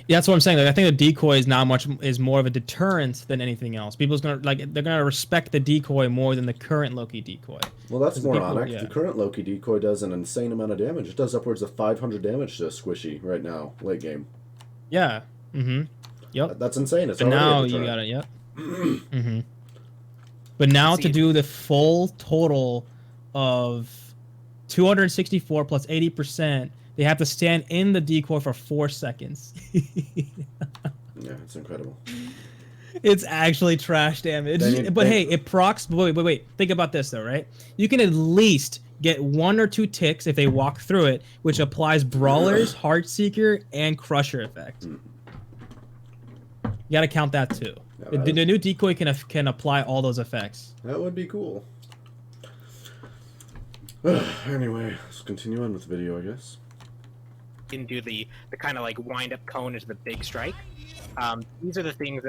Yeah, that's what I'm saying. Like, I think the decoy is more of a deterrent than anything else. People's they're gonna respect the decoy more than the current Loki decoy. Well, that's moronic. Yeah. The current Loki decoy does an insane amount of damage. It does upwards of 500 damage to a squishy right now, late game. Yeah. Mm-hmm. Yep. That's insane. It's But already now a you deterrent. got it. Yep. Mm-hmm. But now to do the full total of 264 plus 80%, they have to stand in the decoy for 4 seconds. Yeah, it's incredible. It's actually trash damage. But hey, it procs. Wait. Think about this though, right? You can at least get 1 or 2 ticks if they walk through it, which applies Brawler's, Heartseeker, and Crusher effect. You gotta count that too. Yeah, The new decoy can apply all those effects. That would be cool. Anyway, let's continue on with the video, I guess. can do the kind of like wind up cone into the big strike. These are the things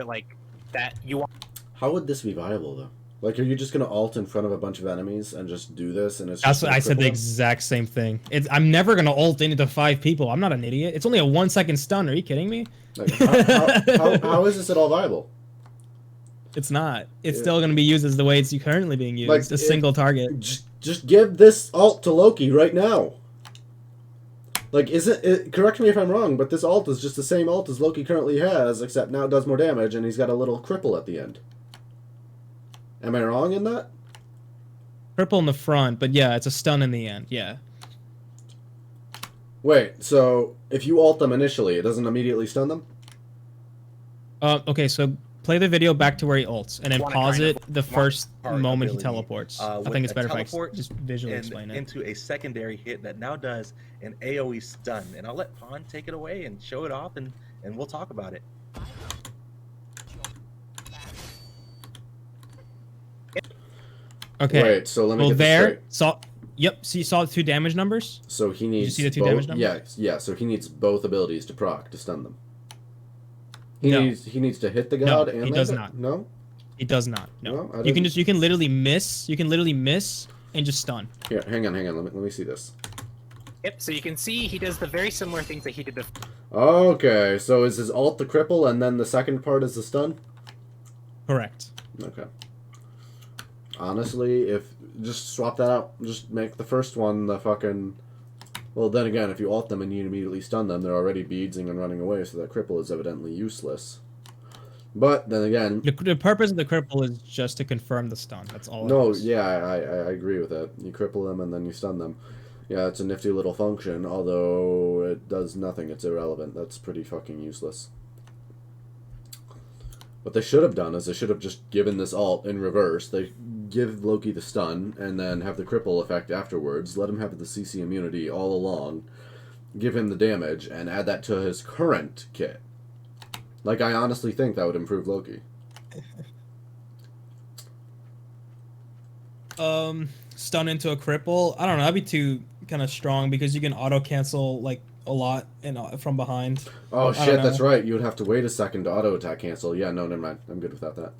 that you want. How would this be viable though? Like, are you just gonna ult in front of a bunch of enemies and just do this? And it's That's just what gonna I said. cripple The them? exact same thing. I'm never gonna ult into 5 people. I'm not an idiot. It's only a 1-second stun. Are you kidding me? Like, how is this at all viable? It's not. It's Yeah. still gonna be used as the way it's currently being used. Like, a single target. Just give this ult to Loki right now. Like, correct me if I'm wrong, but this ult is just the same ult as Loki currently has, except now it does more damage, and he's got a little cripple at the end. Am I wrong in that? Purple in the front, but yeah, it's a stun in the end. Yeah. Wait, so if you ult them initially, it doesn't immediately stun them? Okay, so play the video back to where he ults, and then Wanna pause kind it of the first part moment he ability, teleports. I with think it's a better if I teleport just visually explain it. into a secondary hit that now does an AoE stun. And I'll let Pawn take it away and show it off, and we'll talk about it. Okay. Wait, so let me Well, get this there. straight. So you saw the 2 damage numbers? So he needs see the 2 both, damage numbers? Yeah, so he needs both abilities to proc to stun them. He No. needs to hit the No, god and he land does it? not. No? It does not. No, No. I You can didn't. literally miss. You can literally miss and just stun. Here, hang on. Let me see this. Yep. So you can see he does the very similar things that he did before. Okay, so is his ult the cripple and then the second part is the stun? Correct. Okay. Honestly, if just swap that out, just make the first one the fucking. Well, then again, if you ult them and you immediately stun them, they're already beadsing and running away, so that cripple is evidently useless. But then again, The purpose of the cripple is just to confirm the stun. That's all. no, it is. yeah, I agree with that. You cripple them and then you stun them. Yeah, it's a nifty little function, although it does nothing. It's irrelevant. That's pretty fucking useless. What they should have done is they should have just given this ult in reverse. They give Loki the stun and then have the cripple effect afterwards. Let him have the CC immunity all along. Give him the damage and add that to his current kit. Like, I honestly think that would improve Loki. Stun into a cripple. I don't know. That'd be too kind of strong because you can auto cancel like a lot and from behind. Oh I shit, don't that's know. right. You would have to wait a second to auto attack cancel. Yeah, no, never mind. I'm good without that.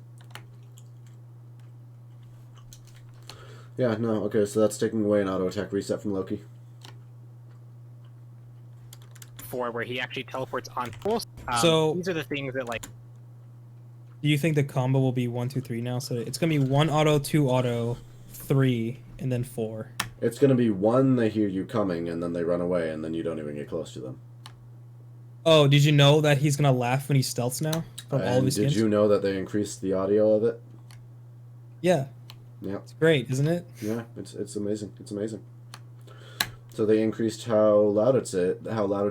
Yeah, no, okay, so that's taking away an auto attack reset from Loki. For where he actually teleports on full. So- these are the things that like. Do you think the combo will be 1, 2, 3 now? So it's gonna be 1 auto, 2 auto, 3, and then 4. It's gonna be 1, they hear you coming, and then they run away, and then you don't even get close to them. Oh, did you know that he's gonna laugh when he stealths now? From all of And his did skins? you know that they increased the audio of it? Yeah. Yeah. It's great, isn't it? Yeah, it's amazing. It's amazing. So they increased how loud it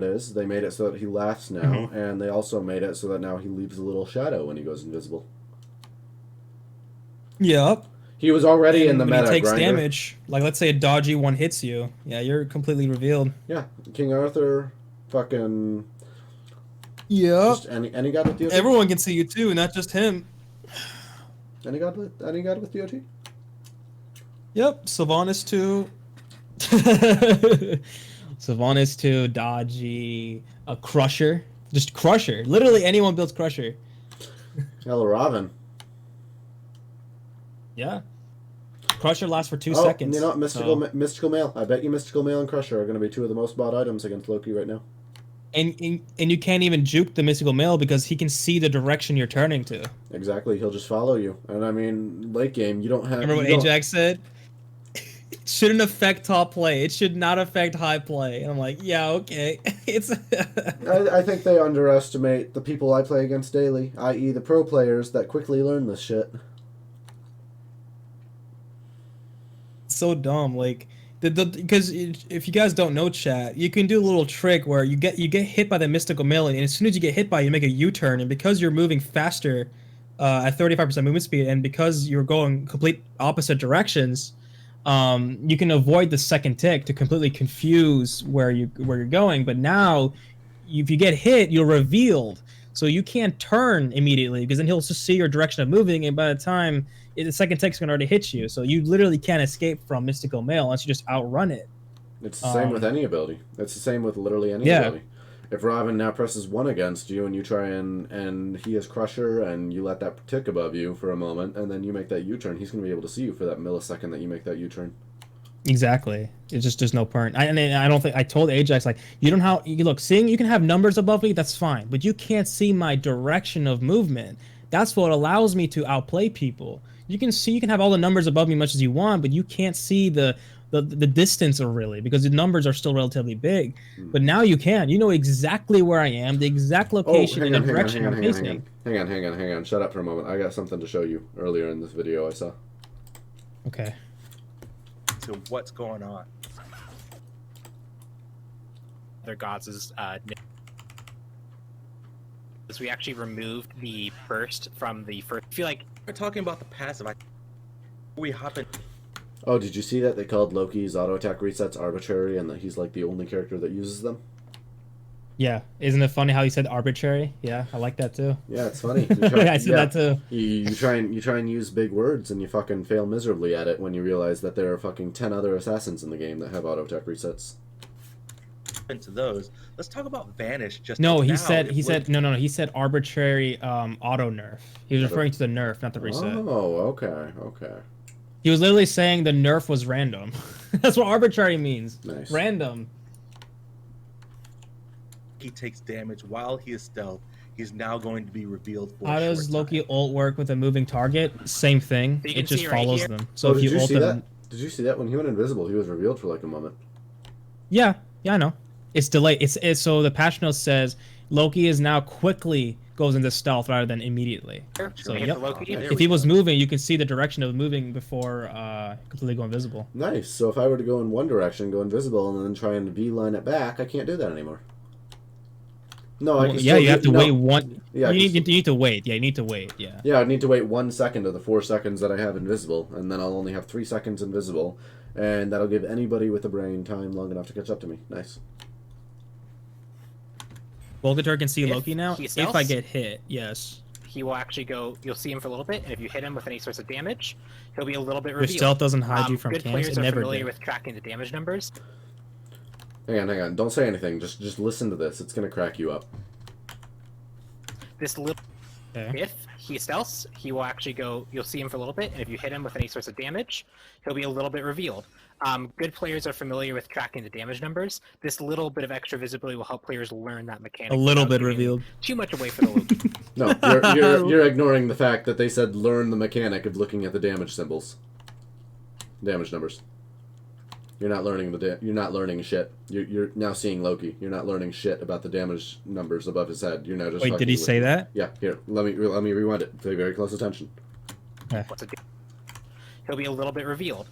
is. They made it so that he laughs now, and they also made it so that now he leaves a little shadow when he goes invisible. Yep. He was already in And the when meta he takes grinder. damage, like let's say a dodgy one hits you, yeah, you're completely revealed. Yeah, King Arthur, fucking Yep. just any god with DOT. Everyone can see you too, not just him. Any god with DOT. Yep. Sylvanas too. Sylvanas too. Dodgy. A Crusher. Just Crusher. Literally anyone builds Crusher. Hello, Robin. Yeah. Crusher lasts for 2 Oh, seconds. you know what? so- Mystical Mail. I bet you Mystical Mail and Crusher are going to be 2 of the most bought items against Loki right now. And you can't even juke the Mystical Mail because he can see the direction you're turning to. Exactly. He'll just follow you. And I mean, late game, you don't have. Remember what you don't- Ajax said? It shouldn't affect top play. It should not affect high play. And I'm like, yeah, okay. It's I think they underestimate the people I play against daily, i.e., the pro players that quickly learn this shit. so dumb. Like because if you guys don't know, chat, you can do a little trick where you get hit by the Mystical Mail, and as soon as you get hit by it, you make a U-turn, and because you're moving faster at 35% movement speed, and because you're going complete opposite directions, you can avoid the second tick to completely confuse where you're going. But now, if you get hit, you're revealed, so you can't turn immediately because then he'll just see your direction of moving, and by the time the second tick's gonna already hit you, so you literally can't escape from Mystical Mail unless you just outrun it. It's the same with any ability. It's the same with literally any ability. If Robin now presses 1 against you and you try and he is Crusher and you let that tick above you for a moment and then you make that U-turn, he's going to be able to see you for that millisecond that you make that U-turn. Exactly. It's just there's no point. I don't think I told Ajax like you don't have you look seeing you can have numbers above me, that's fine, but you can't see my direction of movement. That's what allows me to outplay people. You can have all the numbers above me much as you want, but you can't see the distance really because the numbers are still relatively big. But now you can. You know exactly where I am, the exact location and the direction I'm facing. Hang on. Shut up for a moment. I got something to show you earlier in this video I saw. Okay. To what's going on. Other gods is as we actually removed the burst from the first. I feel like We're talking about the passive. We hop in. Oh, did you see that they called Loki's auto attack resets arbitrary and that he's like the only character that uses them? Yeah, isn't it funny how he said arbitrary? Yeah, I like that too. Yeah, it's funny. I said that too. You try and use big words and you fucking fail miserably at it when you realize that there are fucking 10 other assassins in the game that have auto attack resets. Into those. Let's talk about Vanish. Just No, he now. said It would- no. He said arbitrary auto nerf. He was referring to the nerf, not the reset. Oh, okay. He was literally saying the nerf was random. That's what arbitrary means. Nice. Random. He takes damage while he is stealth. He's now going to be revealed for How a does short Loki time. ult work with a moving target? Same thing. So you can It just see right follows here. them. So Oh, if did you you ult see them, that? Did you see that when he went invisible? He was revealed for like a moment. yeah, I know. It's delayed. It's so the patch note says Loki is now quickly goes into stealth rather than immediately. So hit yep. the Loki. There If we he was go. moving, you can see the direction of moving before completely go invisible. Nice. So if I were to go in one direction, go invisible, and then try and V-line it back, I can't do that anymore. No, I Well, can yeah, still you have to no. wait one. Yeah, I you can need to wait. Yeah, you need to wait. Yeah. Yeah, I'd need to wait 1 second of the 4 seconds that I have invisible, and then I'll only have 3 seconds invisible, and that'll give anybody with a brain time long enough to catch up to me. Nice. Volgator can see If Loki now. he If I stealths- get hit, yes. He will actually go. You'll see him for a little bit, and if you hit him with any source of damage, he'll be a little bit Your revealed. stealth doesn't hide you from Good camps. players It are never familiar did. with tracking the damage numbers. Hang on. Don't say anything. Just listen to this. It's gonna crack you up. This little. Okay. If he stealths, he will actually go. You'll see him for a little bit, and if you hit him with any source of damage, he'll be a little bit revealed. Good players are familiar with tracking the damage numbers. This little bit of extra visibility will help players learn that mechanic. A little without bit giving revealed. Too much away for the Loki. No, you're ignoring the fact that they said learn the mechanic of looking at the damage symbols, damage numbers. You're not learning you're not learning shit. You're now seeing Loki. You're not learning shit about the damage numbers above his head. You're now just. Wait, did he say that? Yeah. Here, let me rewind it. Pay very close attention. What's it? He'll be a little bit revealed.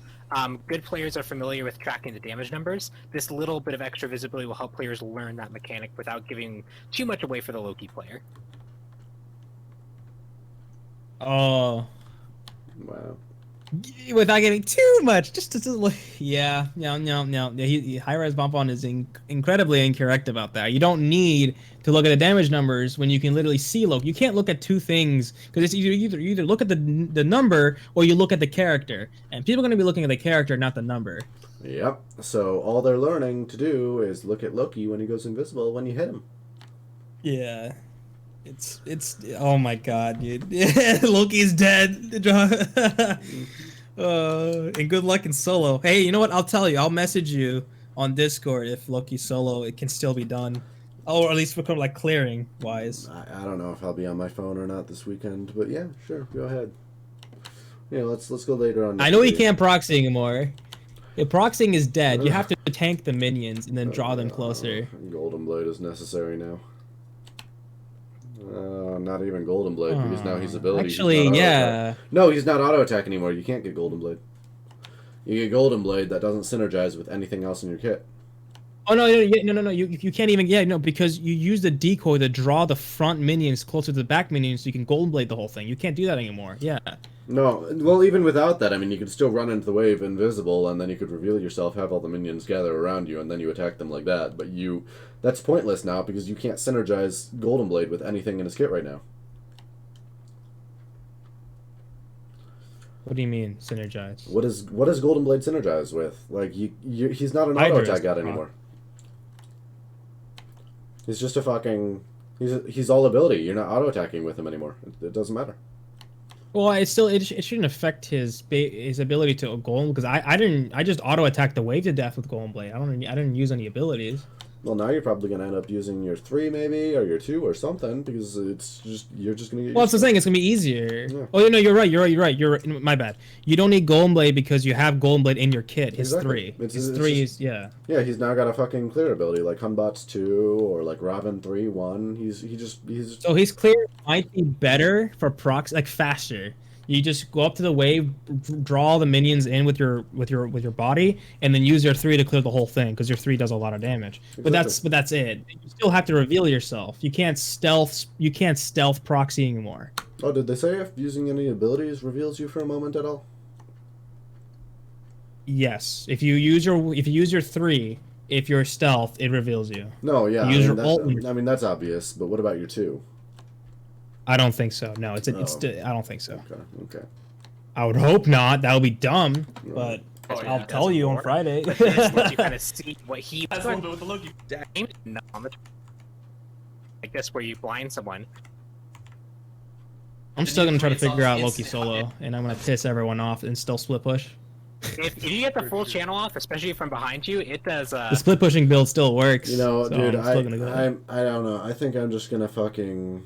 Good players are familiar with tracking the damage numbers. This little bit of extra visibility will help players learn that mechanic without giving too much away for the Loki player. Oh. Wow. Without getting too much, yeah, no. High-res bump on is incredibly incorrect about that. You don't need to look at the damage numbers when you can literally see Loki. You can't look at two things because it's you either look at the number or you look at the character, and people are going to be looking at the character, not the number. Yep. So all they're learning to do is look at Loki when he goes invisible when you hit him. Yeah. It's oh my god, dude. Loki's dead. And good luck in solo. Hey, you know what? I'll tell you. I'll message you on Discord if Loki solo it can still be done. Or at least become like clearing wise. I don't know if I'll be on my phone or not this weekend, but yeah, sure, go ahead. Yeah, let's go later on. I know he can't proxy anymore. If proxying is dead, you have to tank the minions and then draw them closer. Golden Blade is necessary now. Not even Golden Blade because now his ability. Actually, yeah. No, he's not auto attack anymore. You can't get Golden Blade. You get Golden Blade that doesn't synergize with anything else in your kit. Oh no! You can't even because you use the decoy to draw the front minions closer to the back minions so you can Golden Blade the whole thing. You can't do that anymore. Yeah. No, well, even without that, I mean, you could still run into the wave invisible, and then you could reveal yourself, have all the minions gather around you, and then you attack them like that. But that's pointless now because you can't synergize Golden Blade with anything in his kit right now. What do you mean synergize? What is Golden Blade synergize with? Like he's not an auto Hydra attack is god not. anymore. He's just a fucking. He's all ability. You're not auto attacking with him anymore. It doesn't matter. Well, it shouldn't affect his ability to golem because I just auto attacked the wave to death with Golden Blade. I didn't use any abilities. Well, now you're probably gonna end up using your 3 maybe or your 2 or something because you're just gonna get. Well, that's what I'm saying. It's gonna be easier. Yeah. Oh no, you're right. My bad. You don't need Golden Blade because you have Golden Blade in your kit. His Exactly. 3. It's His just- 3 is yeah. Yeah, he's now got a fucking clear ability like Hunbot's 2 or like Robin 3-1. He's. So his clear might be better for procs, like faster. You just go up to the wave, draw the minions in with your body, and then use your 3 to clear the whole thing because your 3 does a lot of damage. But that's it. You still have to reveal yourself. You can't stealth proxy anymore. Oh, did they say if using any abilities reveals you for a moment at all? Yes, if you use your 3, if you're stealth, it reveals you. No, yeah. Use your ult. I mean that's obvious, but what about your 2? I don't think so. No, I don't think so. Okay. I would hope not. That would be dumb. But Oh, yeah, I'll that's tell you on more. Friday. But this lets you kind of see what he That's a little bit with the Loki. like this, where you blind someone. I'm still gonna try to It's all figure out Loki instant. solo, and I'm gonna piss everyone off and still split push. If you get the full channel off, especially from behind you, it does. The split pushing build still works. You know, so dude, I'm still gonna go. I don't know. I think I'm just gonna fucking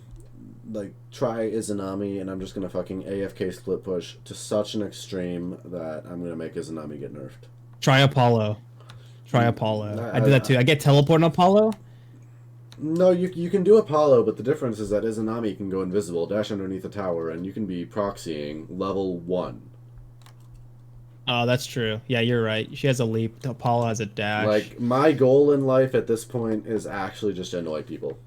like try Izanami, and I'm just gonna fucking AFK split push to such an extreme that I'm gonna make Izanami get nerfed. Try Apollo. I did that too. I get teleport on Apollo. No, you can do Apollo, but the difference is that Izanami can go invisible, dash underneath a tower, and you can be proxying level 1. Oh, that's true. Yeah, you're right. She has a leap. Apollo has a dash. Like, my goal in life at this point is actually just to annoy people.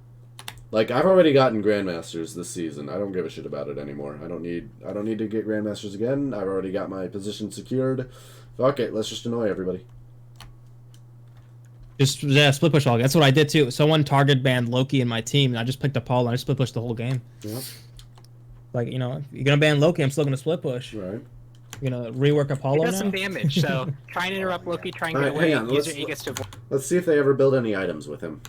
Like, I've already gotten Grandmasters this season. I don't give a shit about it anymore. I don't need to get Grandmasters again. I've already got my position secured. Fuck it, let's just annoy everybody. Just split push all. That's what I did too. Someone target banned Loki in my team, and I just picked Apollo and I split pushed the whole game. Yeah. Like, you know, if you're gonna ban Loki, I'm still gonna split push. Right. You're gonna rework It Apollo does now? some damage, so try and interrupt Loki, try and get Alright, away. hang on, Use let's- your Aegis to Let's see if they ever build any items with him.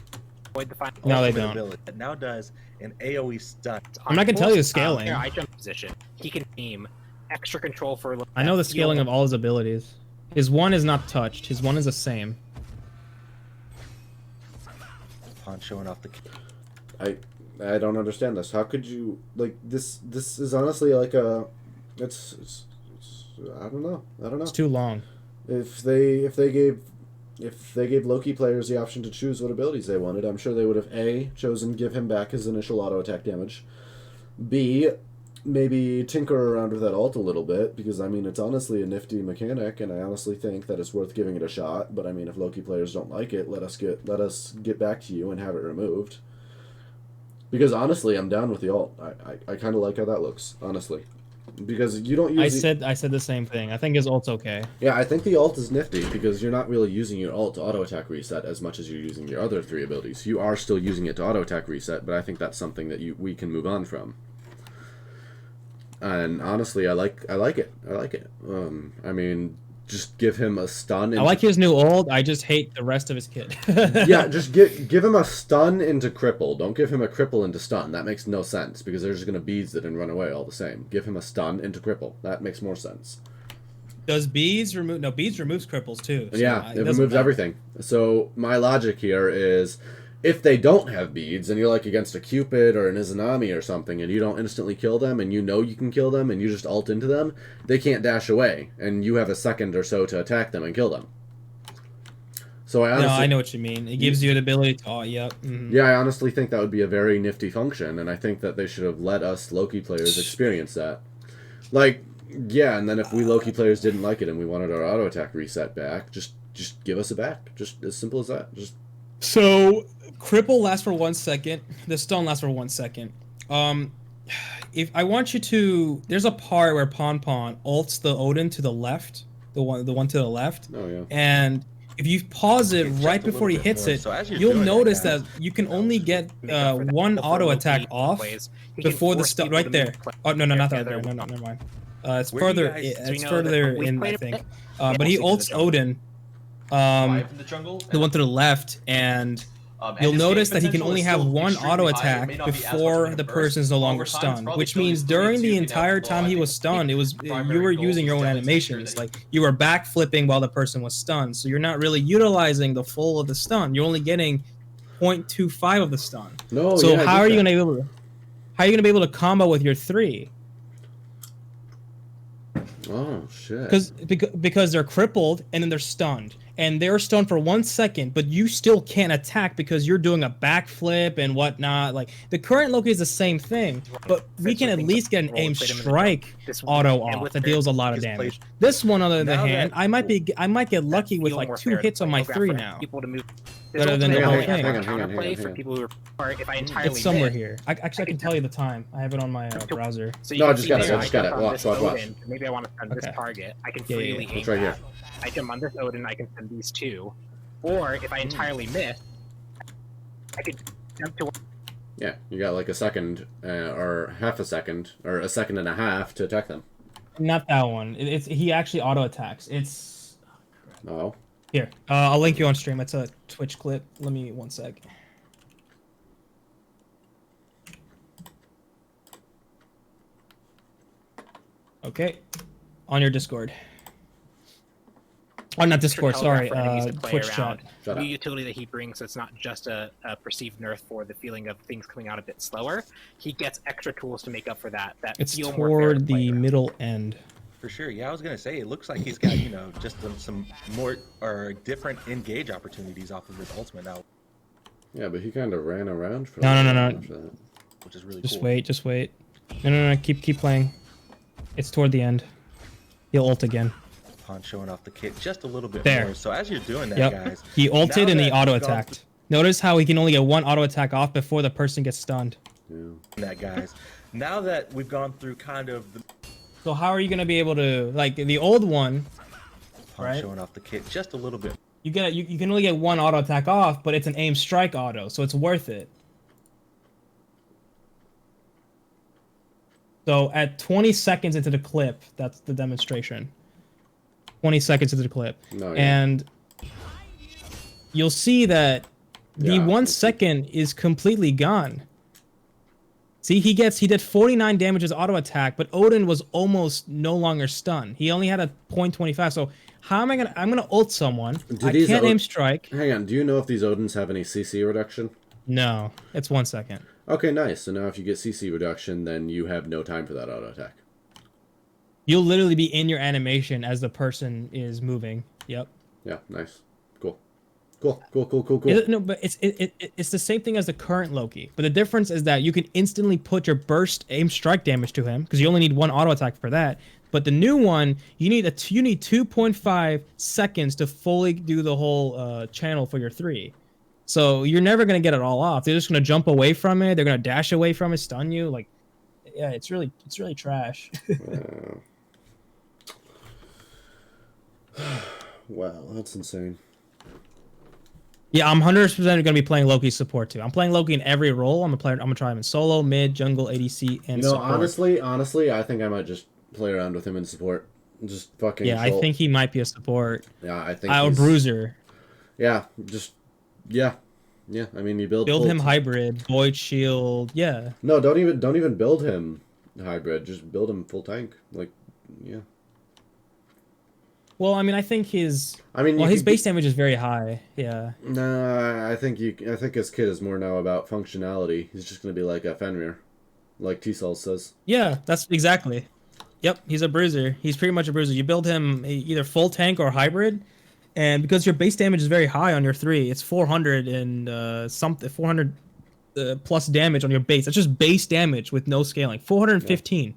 avoid the final. No, they Ultimate don't. ability that now does an AoE stun. I'm not gonna tell you the scaling. Here, I jump position. He can aim. Extra control for. I know the scaling of all his abilities. His one is not touched. His one is the same. Upon showing off the I don't understand this. How could you like this? This is honestly like a, it's I don't know. It's too long. If they gave Loki players the option to choose what abilities they wanted, I'm sure they would have A, chosen give him back his initial auto attack damage, B, maybe tinker around with that ult a little bit, because I mean it's honestly a nifty mechanic, and I honestly think that it's worth giving it a shot. But I mean, if Loki players don't like it, let us get back to you and have it removed. Because honestly, I'm down with the ult. I kind of like how that looks, honestly. Because you don't use I said the same thing. I think his ult's okay. Yeah, I think the ult is nifty because you're not really using your ult to auto attack reset as much as you're using your other 3 abilities. You are still using it to auto attack reset, but I think that's something that we can move on from. And honestly, I like it. I mean, just give him a stun. I like his new ult. I just hate the rest of his kit. Yeah, just give him a stun into cripple. Don't give him a cripple into stun. That makes no sense because they're just gonna beads it and run away all the same. Give him a stun into cripple. That makes more sense. Does beads remove? No, beads removes cripples too. So Yeah, it doesn't removes matter. everything. So my logic here is, if they don't have beads and you're like against a Cupid or an Izanami or something and you don't instantly kill them and you know you can kill them and you just ult into them, they can't dash away and you have a second or so to attack them and kill them. So I know what you mean. It gives you the ability to. Oh, yep. Yeah, I honestly think that would be a very nifty function, and I think that they should have let us Loki players experience that. Like, yeah, and then if we Loki players didn't like it and we wanted our auto attack reset back, just give us it back. Just as simple as that. Just So, cripple lasts for 1 second. The stun lasts for 1 second. If I want you to, there's a part where Pon ults the Odin to the left, the one to the left, oh yeah. and if you pause it Just right a before he little bit hits more. it, So as you're you'll doing that, notice guys, that you can only get one auto attack off before the stun. Right there. Oh no, not that there. No, never mind. It's Where do you further. guys- It's further in, I think. But he ults Ults Odin. Live in the jungle. The one to the left, and And you'll his notice game that he can potential only is have still one extremely auto high. It attack may not be as much before of a the burst. person's no longer Over time, it's stunned, probably which still means used during to the being entire able to time he blow. was I think stunned, it was the you primary were goal using is your own definitely to ensure animations. that Like you were back flipping while the person was stunned, so you're not really utilizing the full of the stun. You're only getting 0.25 of the stun. No, So yeah, I how get are you that. gonna be able to? How are you gonna be able to combo with your 3? Oh shit. Because they're crippled and then they're stunned. And they're stunned for 1 second, but you still can't attack because you're doing a backflip and whatnot. Like the current Loki is the same thing, but we can at least get an aim strike auto off that deals a lot of damage. This one, on the other Now hand, I might get lucky with like 2 hits on my 3 now. People to move. Better than the Hang on, whole hang on, thing. hang on, hang on, Counterplay hang for on. people who are, or if I entirely It's somewhere miss. here. I can tell you the time. I have it on my browser. So you No, I can just see got it, there, I just got jump it. on Watch, this watch, watch. Odin, Maybe I want to send this Okay. target. I can Yeah, freely yeah. aim It's right here. that. I jump on this Odin. I can send these 2. Or if I entirely miss, I could jump to. Yeah, you got like a second, or half a second, or a second and a half to attack them. Not that one. He actually auto attacks. It's Oh. here. I'll link you on stream. It's a Twitch clip. Let me 1 sec. Okay, on your Discord. Oh, not Discord. Sorry, Twitch chat. Shut The up. utility that he brings, so it's not just a perceived nerf for the feeling of things coming out a bit slower. He gets extra tools to make up for that. That It's feel more fair to toward play the around. middle end. For sure. Yeah, I was gonna say it looks like he's got just some more or different engage opportunities off of his ultimate now, Yeah, but he kind of ran around for. No, a no, while no, no. after that. which is really Just cool. wait. Just wait. No. Keep playing. It's toward the end. He'll ult again. Upon showing off the kit just a little bit There. more. So as you're doing that, Yep. guys, He ulted now and he that auto we've gone attacked. Notice how he can only get 1 auto attack off before the person gets stunned. Yeah. that, guys. Now that we've gone through kind of the So how are you gonna be able to, like, the old one? upon Right. showing off the kit just a little bit. you can only get one auto attack off, but it's an aim strike auto, so it's worth it. So at 20 seconds into the clip, that's the demonstration. 20 seconds into the clip. No, yeah. And you'll see that the Yeah, 1 second is completely gone. See, he did 49 damage as auto attack, but Odin was almost no longer stunned. He only had a 0.25. So how am I'm gonna ult someone. I can't aim strike. Hang on, do you know if these Odins have any CC reduction? No, it's 1 second. Okay, nice. So now if you get CC reduction, then you have no time for that auto attack. You'll literally be in your animation as the person is moving. Yep. Yeah, nice. Cool. Cool. No, but it's the same thing as the current Loki. But the difference is that you can instantly put your burst aim strike damage to him because you only need one auto attack for that. But the new one, you need 2.5 seconds to fully do the whole channel for your 3. So you're never gonna get it all off. They're just gonna jump away from it. They're gonna dash away from it, stun you. Like, yeah, it's really trash. Wow, that's insane. Yeah, I'm 100% gonna be playing Loki support too. I'm playing Loki in every role. I'm gonna try him in solo, mid, jungle, ADC, and support. Honestly, I think I might just play around with him in support. Just fucking. Yeah, I think he might be a support. Yeah, I think. Or bruiser. Yeah, yeah. I mean, you build him hybrid, void shield. Yeah. No, don't even build him hybrid. Just build him full tank. Like, yeah. Well, I mean, I think his base damage is very high. Yeah. Nah, I think his kit is more now about functionality. He's just gonna be like a Fenrir, like T-Sol says. Yeah, that's exactly. Yep, he's a bruiser. He's pretty much a bruiser. You build him either full tank or hybrid. And because your base damage is very high on your 3, it's 400 and 400 plus damage on your base. That's just base damage with no scaling. 415. Yeah.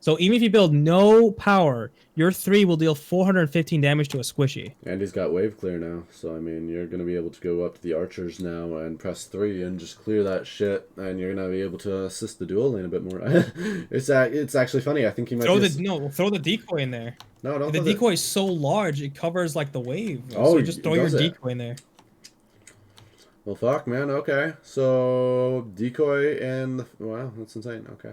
So even if you build no power, your 3 will deal 415 damage to a squishy. And he's got wave clear now. So I mean, you're gonna be able to go up to the archers now and press 3 and just clear that shit, and you're gonna be able to assist the dual lane a bit more. It's actually funny. I think he might throw the decoy in there. No, don't. The decoy is so large, it covers like the wave. Oh, so just throw your decoy in there. Well, fuck, man. Okay, so decoy and wow, that's insane. Okay.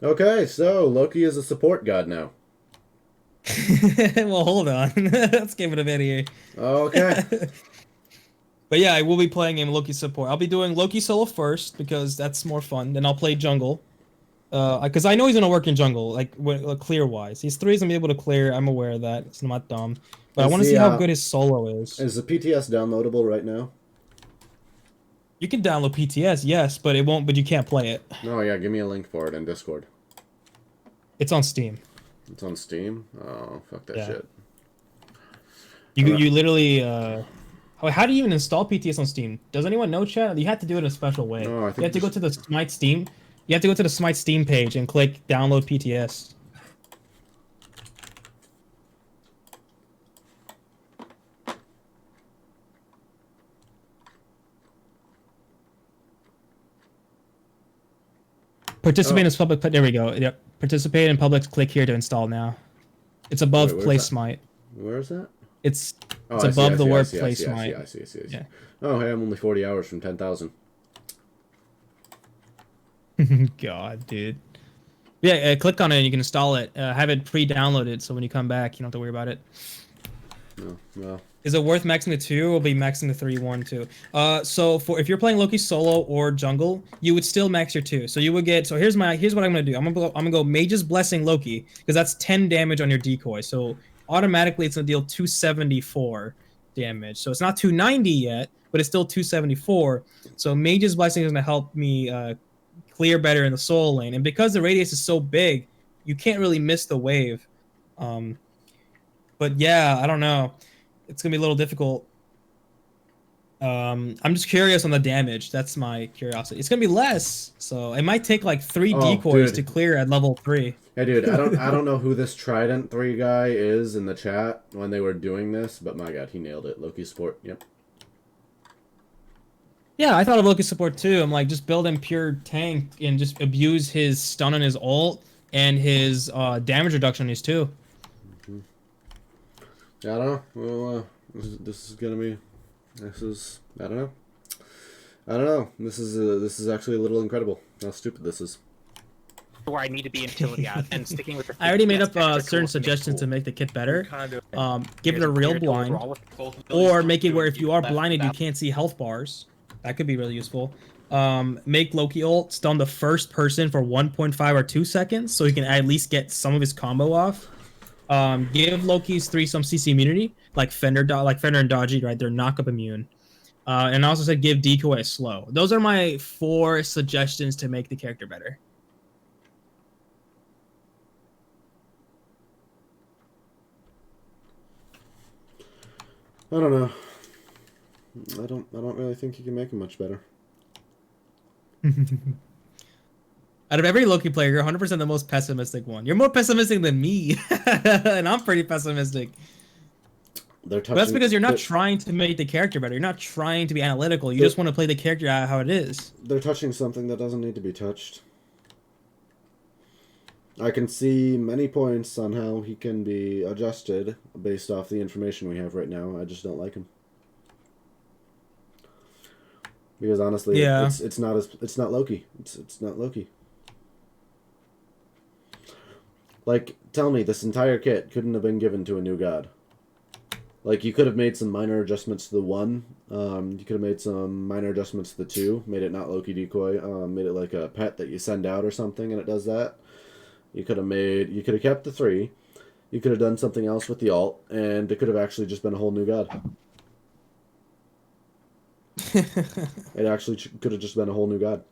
Okay, so Loki is a support god now. Well, hold on. Let's give it a bit here. Okay. But yeah, I will be playing him Loki support. I'll be doing Loki solo first because that's more fun. Then I'll play jungle. Because I know he's gonna work in jungle, like clear wise. He's 3's gonna be able to clear. I'm aware of that. It's not dumb. But I want to see how good his solo is. Is the PTS downloadable right now? You can download PTS, yes, but it won't. But you can't play it. No, yeah. Give me a link for it in Discord. It's on Steam. It's on Steam? Oh, fuck that shit. You literally how do you even install PTS on Steam? Does anyone know, chat? You have to do it in a special way. No, I think you have to go to the Smite Steam. You have to go to the Smite Steam page and click download PTS. Participate in public. There we go. Yep. Participate in public. Click here to install now. It's above Play Smite. Where is that? It's above the word Play Smite. I see. Yeah. Oh, hey, I'm only 40 hours from 10,000. God, dude. Yeah, click on it and you can install it. Have it pre-downloaded so when you come back, you don't have to worry about it. No. Is it worth maxing the 2? We'll be maxing the 3, 1, 2. So if you're playing Loki solo or jungle, you would still max your 2. So you would get. So here's what I'm gonna do. I'm gonna go Mage's Blessing Loki because that's 10 damage on your decoy. So automatically it's gonna deal 274 damage. So it's not 290 yet, but it's still 274. So Mage's Blessing is gonna help me clear better in the soul lane, and because the radius is so big, you can't really miss the wave. But yeah, I don't know. It's gonna be a little difficult. I'm just curious on the damage. That's my curiosity. It's gonna be less, so it might take like 3 decoys to clear at level 3. Hey, dude, I don't know who this Trident 3 guy is in the chat when they were doing this, but my god, he nailed it. Loki support. Yep. Yeah, I thought of Loki support too. I'm like, just build him pure tank and just abuse his stun on his ult and his damage reduction on his 2. Yeah, I don't know. Well, this is gonna be. I don't know. I don't know. This is actually a little incredible how stupid this is. Where I need to be utility out and sticking with the. I already made up that's certain extra suggestions to make the kit better. Kind of. Give it a real blind, Both abilities or still make it do where if you are left blinded, you without- can't see health bars. That could be really useful. Make Loki ult stun the first person for 1.5 or 2 seconds, so he can at least get some of his combo off. Give Loki's 3 some CC immunity, like Fender and Dodgy, right? They're knock-up immune. And I also said give Decoy a slow. Those are my 4 suggestions to make the character better. I don't know. I don't really think you can make him much better. Out of every Loki player, you're 100% the most pessimistic one. You're more pessimistic than me, and I'm pretty pessimistic. But that's because you're not trying to make the character better. You're not trying to be analytical. You just want to play the character out how it is. They're touching something that doesn't need to be touched. I can see many points on how he can be adjusted based off the information we have right now. I just don't like him. Because honestly, Yeah. it's not Loki. It's not Loki. Like, tell me, this entire kit couldn't have been given to a new god. Like, you could have made some minor adjustments to the 1. You could have made some minor adjustments to the 2. Made it not Loki decoy. Made it like a pet that you send out or something, and it does that. You could have kept the 3. You could have done something else with the alt, and it could have actually just been a whole new god. It actually could have just been a whole new god.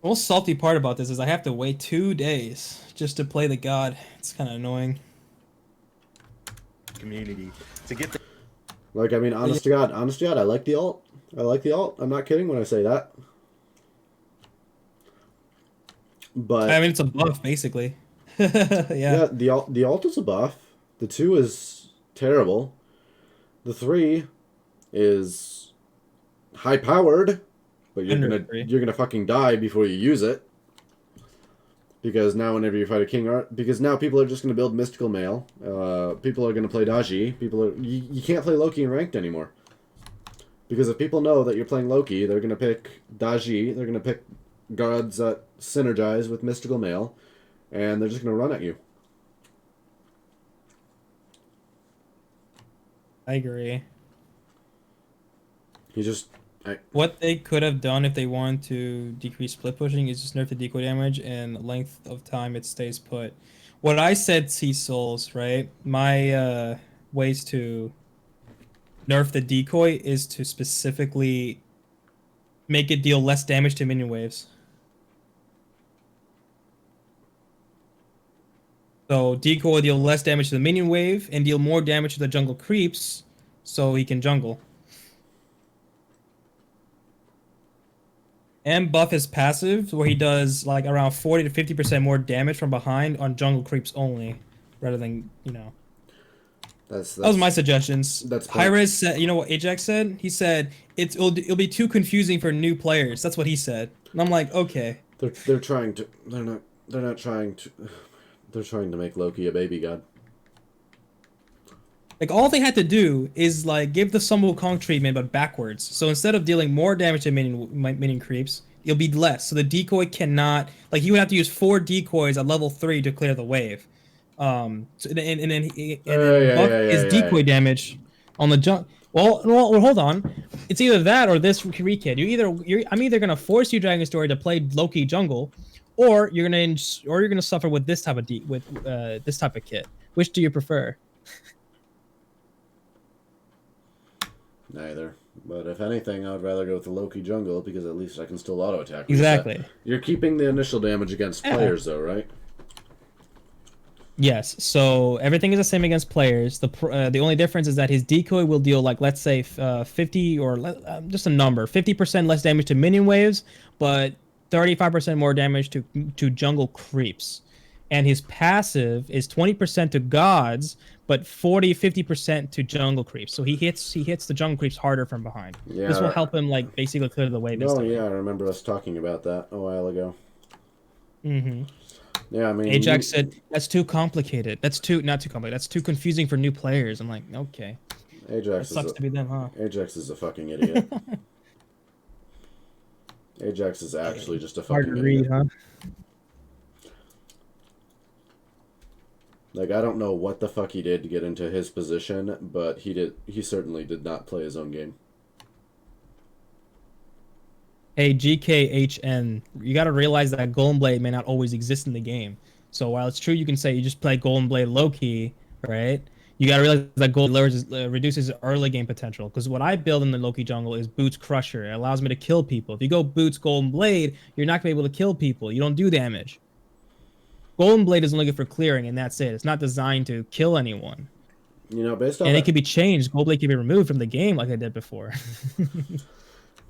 The most salty part about this is I have to wait 2 days just to play the god. It's kind of annoying. Community to get the Like, I mean, honest to God, I like the alt. I like the alt. I'm not kidding when I say that. But I mean, it's a buff, basically. Yeah. the alt is a buff. The 2 is terrible. The 3 is high powered, but you're gonna fucking die before you use it. Because now whenever you fight a king, because now people are just gonna build mystical mail. People are gonna play Daji. You can't play Loki in ranked anymore. Because if people know that you're playing Loki, they're gonna pick Daji. They're gonna pick gods that synergize with mystical mail, and they're just gonna run at you. I agree. What they could have done if they wanted to decrease split pushing is just nerf the decoy damage and length of time it stays put. What I said, Sea Souls, right? My ways to nerf the decoy is to specifically make it deal less damage to minion waves. So decoy will deal less damage to the minion wave and deal more damage to the jungle creeps so he can jungle. And buff his passive where he does like around 40 to 50% more damage from behind on jungle creeps only, rather than, you know. That was my suggestions. That's Hi-Rez said, you know what Ajax said? He said it'll be too confusing for new players. That's what he said. And I'm like, okay. They're trying to they're trying to make Loki a baby god. Like, all they had to do is, like, give the Sun Wukong treatment, but backwards. So instead of dealing more damage to minion creeps, it'll be less. So the decoy cannot... Like, he would have to use 4 decoys at level 3 to clear the wave. And then buff his decoy damage on the junk... Well, hold on. It's either that or this rekit. I'm either gonna force you, Dragon Story, to play Loki jungle, or you're gonna suffer with this type of this type of kit. Which do you prefer? Neither. But if anything, I would rather go with the Loki jungle because at least I can still auto attack. Exactly. You're keeping the initial damage against players, though, right? Yes. So everything is the same against players. The only difference is that his decoy will deal, like, let's say 50 or just a number, 50% less damage to minion waves, but 35% more damage to jungle creeps. And his passive is 20% to gods, but 50% to jungle creeps. So he hits the jungle creeps harder from behind. Yeah. This will help him, like, basically clear the wave. Oh yeah, I remember us talking about that a while ago. Mm-hmm. Yeah, I mean, Ajax said that's too complicated. That's not too complicated. That's too confusing for new players. I'm like, okay, it Ajax sucks to be them, huh? Ajax is a fucking idiot. Ajax is actually just a Hard fucking to idiot. read, huh? Like, I don't know what the fuck he did to get into his position, but he certainly did not play his own game. Hey, GKHN, you got to realize that Golden Blade may not always exist in the game. So while it's true you can say you just play Golden Blade Loki, right? You got to realize that Golden Blade reduces early game potential. Because what I build in the Loki jungle is Boots Crusher. It allows me to kill people. If you go Boots Golden Blade, you're not going to be able to kill people. You don't do damage. Golden Blade is only good for clearing, and that's it. It's not designed to kill anyone. You know, based on And it can be changed. Golden Blade can be removed from the game like I did before.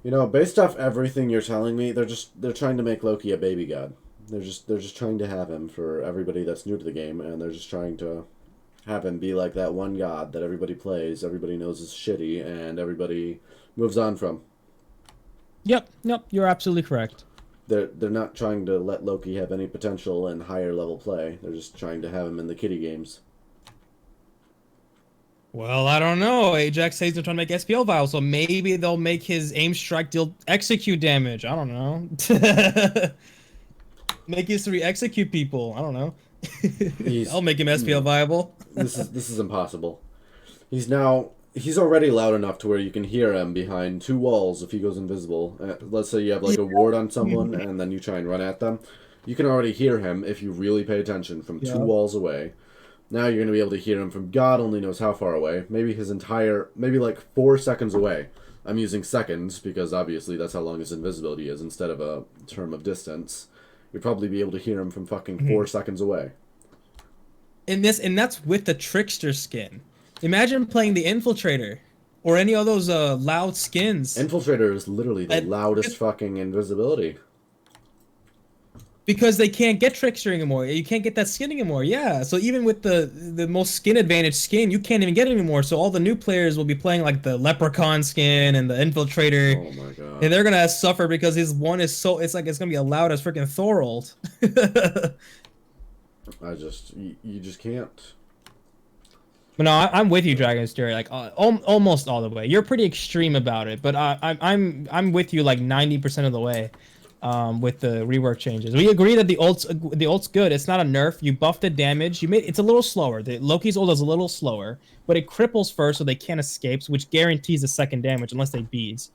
You know, based off everything you're telling me, they're trying to make Loki a baby god. They're just trying to have him for everybody that's new to the game, and they're just trying to have him be like that one god that everybody plays, everybody knows is shitty, and everybody moves on from. Yep, you're absolutely correct. They're not trying to let Loki have any potential in higher level play. They're just trying to have him in the kiddie games. Well, I don't know. Ajax says they're trying to make SPL viable, so maybe they'll make his aim strike deal execute damage. I don't know. Make his 3 execute people. I don't know. I'll make him SPL viable. This is impossible. He's already loud enough to where you can hear him behind 2 walls if he goes invisible. Let's say you have like a ward on someone and then you try and run at them. You can already hear him if you really pay attention from 2 walls away. Now you're going to be able to hear him from God only knows how far away. Maybe like 4 seconds away. I'm using seconds because obviously that's how long his invisibility is instead of a term of distance. You'll probably be able to hear him from fucking 4 seconds away. And that's with the Trickster skin. Imagine playing the Infiltrator or any of those loud skins. Infiltrator is literally the loudest fucking invisibility. Because they can't get Trickster anymore. You can't get that skin anymore. Yeah. So even with the most skin advantage skin, you can't even get it anymore. So all the new players will be playing like the Leprechaun skin and the Infiltrator. Oh my god. And they're gonna suffer because his one is so it's gonna be as loud as freaking Thorold. You just can't. But no, I'm with you, Dragon's Fury. Like almost all the way. You're pretty extreme about it, but I'm with you like 90% of the way. With the rework changes, we agree that the ult's good. It's not a nerf. You buff the damage. It's a little slower. The Loki's ult is a little slower, but it cripples first, so they can't escape, which guarantees the second damage unless they beads.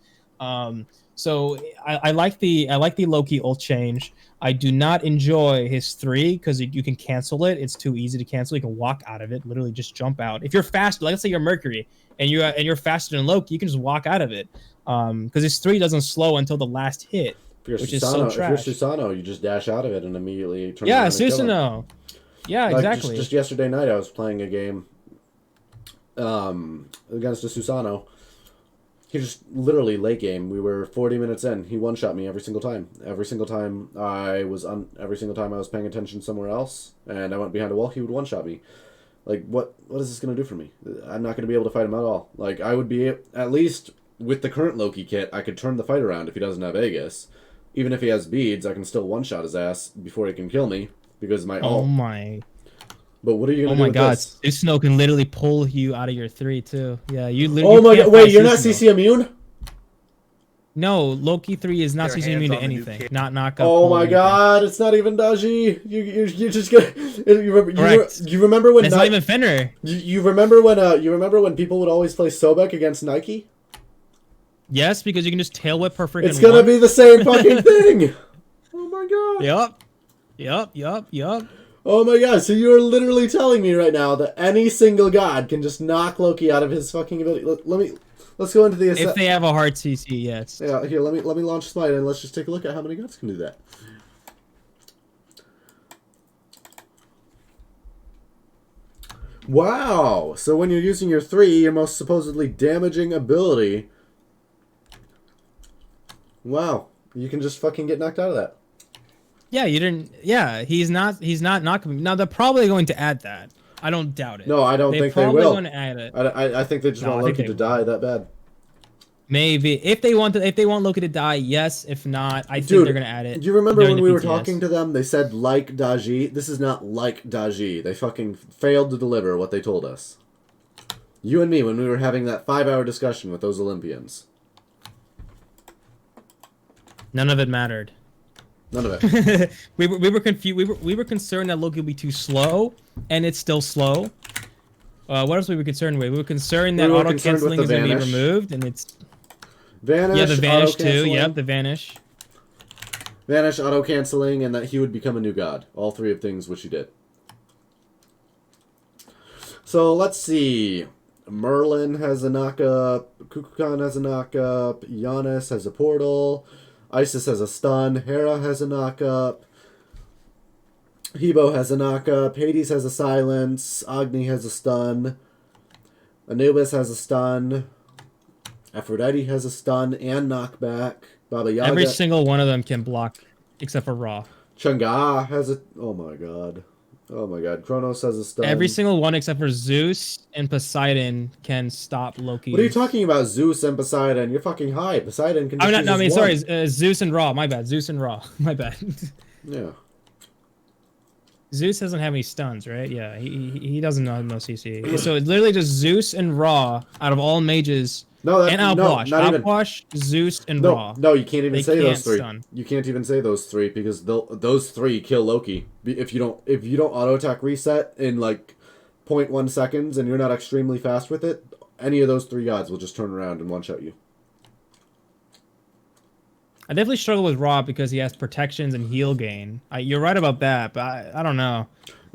So I like the Loki ult change. I do not enjoy his 3 because you can cancel it. It's too easy to cancel. You can walk out of it, literally just jump out. If you're fast, like let's say you're Mercury and you're faster than Loki, you can just walk out of it. Because his 3 doesn't slow until the last hit. Which is so trash. If you're Susanoo, you just dash out of it and immediately turn around and kill him. Susanoo. Yeah, like exactly. Just yesterday night, I was playing a game against a Susanoo. He just literally late game. We were 40 minutes in. He one shot me every single time. Every single time I was paying attention somewhere else, and I went behind a wall, he would one shot me. Like what is this gonna do for me? I'm not gonna be able to fight him at all. Like I would be at least with the current Loki kit, I could turn the fight around if he doesn't have Aegis. Even if he has beads, I can still one-shot his ass before he can kill me because my ult. Oh my. But what are you gonna do with this? Susanoo can literally pull you out of your 3 too. Yeah, you literally. Oh my god! Wait, you're not CC immune? No, Loki 3 is not CC immune to anything. Not. Oh my god! It's not even dodgy. You just get. You remember when? It's not even Fenrir. You remember when people would always play Sobek against Nike? Yes, because you can just tail whip her freaking. It's gonna be the same fucking thing. Oh my god. Yep. Oh my god, so you're literally telling me right now that any single god can just knock Loki out of his fucking ability. Let's go into the... If they have a hard CC, yes. Yeah, here, let me launch Smite and let's just take a look at how many gods can do that. Wow, so when you're using your 3, your most supposedly damaging ability... Wow, you can just fucking get knocked out of that. Yeah, you didn't. Yeah, he's not knocking. Now they're probably going to add that. I don't doubt it. No, I don't think they will. They're probably going to add it. I think they just want Loki to die that bad. Maybe if they want Loki to die, yes. If not, I think Dude, they're gonna add it. Do you remember during when the we were PTS. talking to them? They said like Daji. This is not like Daji. They fucking failed to deliver what they told us. You and me when we were having that 5-hour discussion with those Olympians. None of it mattered. None of it. we were confused. We were concerned that Loki would be too slow, and it's still slow. What else were we concerned with? We were concerned that We were auto concerned with canceling the is going to be vanish. removed, and it's Vanish. yeah, the vanish too. auto-canceling. Yep, the vanish. Vanish, auto canceling, and that he would become a new god. All three of things which he did. So let's see. Merlin has a knockup. Kukulkan has a knockup. Giannis has a portal. Isis has a stun. Hera has a knockup. Hebo has a knockup. Hades has a silence. Agni has a stun. Anubis has a stun. Aphrodite has a stun and knockback. Baba Yaga. Every single one of them can block, except for Ra. Chang'e has a... Oh my god. Oh my god. Kronos has a stun. Every single one except for Zeus and Poseidon can stop Loki. What are you talking about, Zeus and Poseidon? You're fucking high. Poseidon can just I mean, use sorry, one. Zeus and Ra. My bad. Zeus and Ra. My bad. Yeah. Zeus doesn't have any stuns, right? Yeah, he doesn't have no CC. So it's literally just Zeus and Ra out of all mages. No, that, And no, Outwash. not even. Outwash, Zeus, and No, Ra. no, you can't even They say can't those three. stun. You can't even say those three because those three kill Loki. If you don't auto attack reset in like 0.1 seconds and you're not extremely fast with it, any of those three gods will just turn around and one shot you. I definitely struggle with Ra because he has protections and heal gain. You're right about that, but I don't know.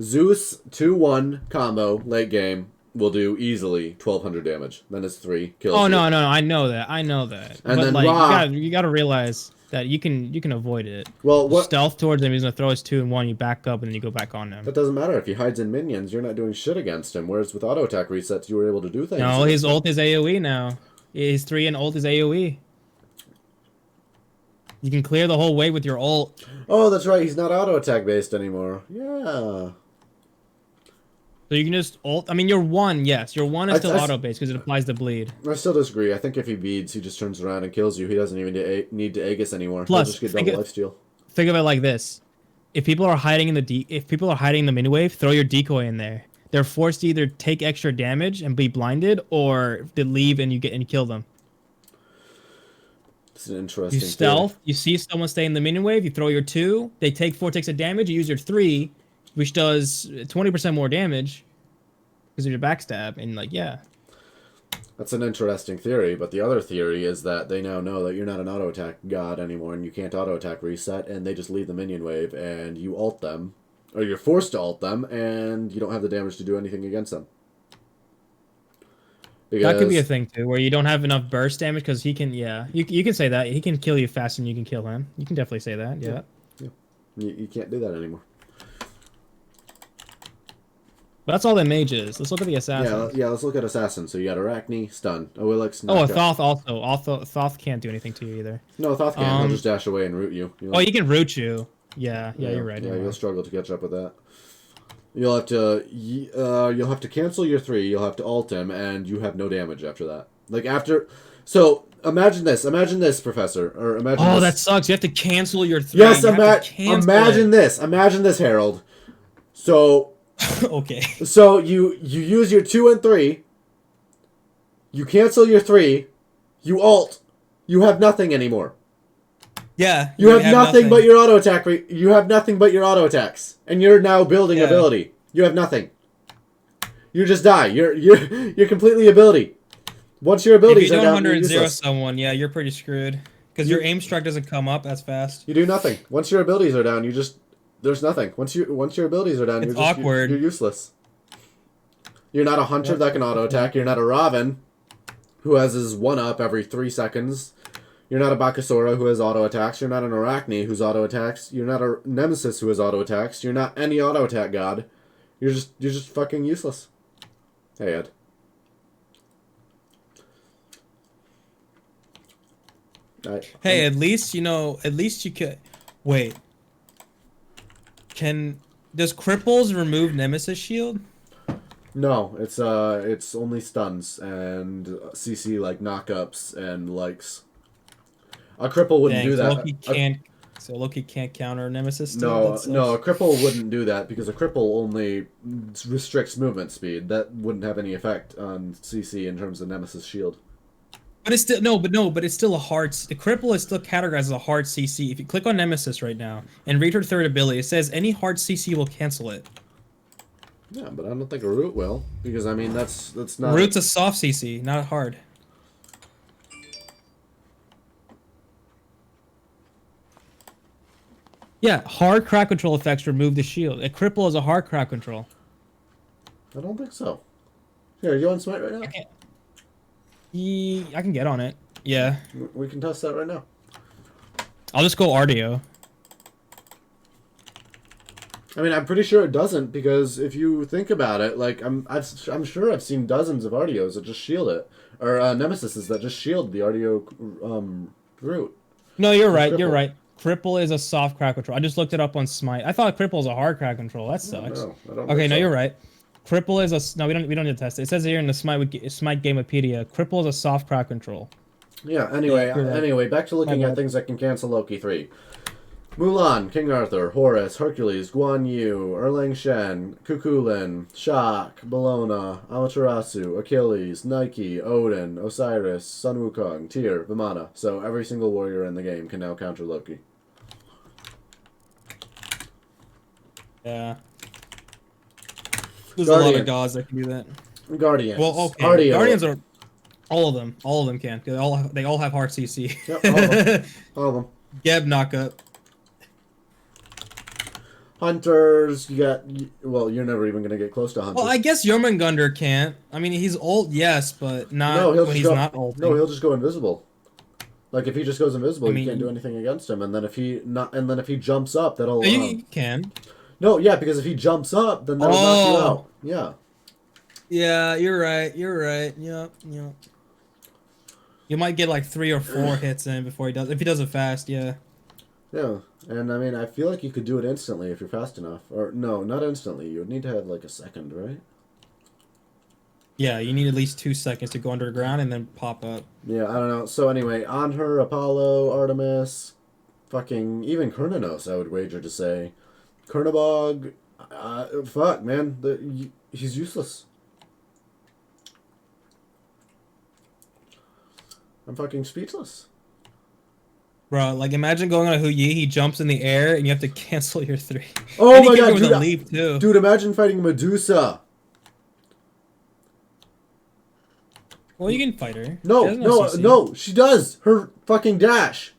Zeus 2-1 combo late game will do easily 1200 damage. Then it's 3 kills. Oh you. no, I know that. And but then like Ra- you gotta realize that you can avoid it. Well, what? Stealth towards him, he's gonna throw his 2 and 1, you back up and then you go back on him. That doesn't matter if he hides in minions. You're not doing shit against him. Whereas with auto attack resets, you were able to do things. No, his ult is AoE now. His 3 and ult is AoE. You can clear the whole way with your ult. Oh, that's right. He's not auto attack based anymore. Yeah. So you can just ult. I mean, your 1, yes. Your 1 is still I- auto based because it applies to bleed. I still disagree. I think if he beads, he just turns around and kills you. He doesn't even need to Aegis anymore. Plus, He'll just get think double lifesteal. Think of it like this: if people are hiding in the mini wave, throw your decoy in there. They're forced to either take extra damage and be blinded, or they leave and you kill them. It's an interesting You stealth. You see someone stay in the mini wave. You throw your 2. They take 4 ticks of damage. You use your 3, which does 20% more damage because of your backstab. And like, yeah. That's an interesting theory, but the other theory is that they now know that you're not an auto attack god anymore, and you can't auto attack reset, and they just leave the minion wave, and you ult them, or you're forced to ult them, and you don't have the damage to do anything against them. That could be a Because- thing too, where you don't have enough burst damage because he can. Yeah, you can say that he can kill you faster than you can kill him. You can definitely say that. Yeah. You can't do that anymore. But that's all that mage is. Let's look at the assassin. Yeah, let's look at Assassin. So you got Arachne, stun. Oilix, Oh, a knockup. Thoth also. Thoth can't do anything to you either. No, Thoth can't. He'll Um, just dash away and root you. Oh, he can root you. Yeah, you're right. Yeah, you're you'll right. struggle to catch up with that. You'll have to cancel your 3. You'll have to ult him, and you have no damage after that. Like after, so imagine this, Professor, or imagine. Oh, this. that sucks. You have to cancel your 3. Yes, You have to cancel imagine this, Harold. So, it. Okay. so you use your 2 and 3. You cancel your 3. You ult. You have nothing anymore. Yeah. You have nothing but your auto attack. You have nothing but your auto attacks, and you're now building Yeah. ability. You have nothing. You just die. You're completely ability. Once your If abilities you are don't down, 100 you're and 0 useless. someone, yeah, you're pretty screwed. Because your aim strike doesn't come up as fast. You do nothing. Once your abilities are down, there's nothing. Once your abilities are down, It's you're just awkward. You're useless. You're not a hunter that can auto attack. You're not a Raven, who has his 1-up every 3 seconds. You're not a Bakasura who has auto attacks. You're not an Arachne who's auto attacks. You're not a Nemesis who has auto attacks. You're not any auto attack god. You're just fucking useless. Hey Ed. Hey, at least you could. Wait. Does cripples remove Nemesis shield? No, it's only stuns and CC like knockups and likes. A cripple wouldn't Dang, do so that. Loki can't. So Loki can't counter Nemesis still. No, That no, a sucks. cripple wouldn't do that because a cripple only restricts movement speed. That wouldn't have any effect on CC in terms of Nemesis shield. But it's still but it's still a hard. The cripple is still categorized as a hard CC. If you click on Nemesis right now and read her third ability, it says any hard CC will cancel it. Yeah, but I don't think a root will because I mean that's not. Root's a soft CC, not hard. Yeah, hard crowd control effects remove the shield. A cripple is a hard crowd control. I don't think so. Here, you on smite right now? I can get on it. Yeah. We can test that right now. I'll just go RDO. I mean, I'm pretty sure it doesn't because if you think about it, like I'm sure I've seen dozens of RDOs that just shield it, or Nemesises that just shield the RDO root. No, you're right. Cripple. You're right. Cripple is a soft crowd control. I just looked it up on Smite. I thought Cripple is a hard crowd control. That sucks. No, I don't Okay, think no, so. you're right. Cripple is a no. We don't need to test it. It says here in the Smite Gamepedia, Cripple is a soft crowd control. Yeah. Anyway, Yeah, you're right. anyway, back to looking My at bad. things that can cancel Loki 3. Mulan, King Arthur, Horus, Hercules, Guan Yu, Erlang Shen, Kukulin, Shak, Bellona, Amaterasu, Achilles, Nike, Odin, Osiris, Sun Wukong, Tyr, Vimana. So every single warrior in the game can now counter Loki. Yeah. There's a lot Guardian. of gods that can do that. Guardians. Well, okay. RDO. Guardians are all of them. All of them can. They all have hard CC. Yep, all of them. All of them. Geb knockup. Hunters, you got. Well, you're never even gonna get close to hunters. Well, I guess Jormungandr can't. I mean, he's old, yes, but not no, he'll when just he's go, not old. No, he'll just go invisible. Like if he just goes invisible, I you mean, can't do anything against him. And then if he jumps up, that'll. You can. No, yeah, because if he jumps up, then that'll knock you out. Yeah. Yeah, you're right. You're right. Yep. You might get like 3 or 4 hits in before he does. If he does it fast, yeah. Yeah, and I mean, I feel like you could do it instantly if you're fast enough. Or no, not instantly. You would need to have like a second, right? Yeah, you need at least 2 seconds to go underground and then pop up. Yeah, I don't know. So anyway, on her, Apollo, Artemis, fucking even Kurnanos, I would wager to say. Kernabog, fuck, man, he's useless. I'm fucking speechless. Bro, like imagine going on a Hu Yi, he jumps in the air and you have to cancel your 3. Oh And he my can god, go with dude, a leap too. dude, imagine fighting Medusa. Well, you can fight her. She No, has no, CC. no, she does. Her fucking dash.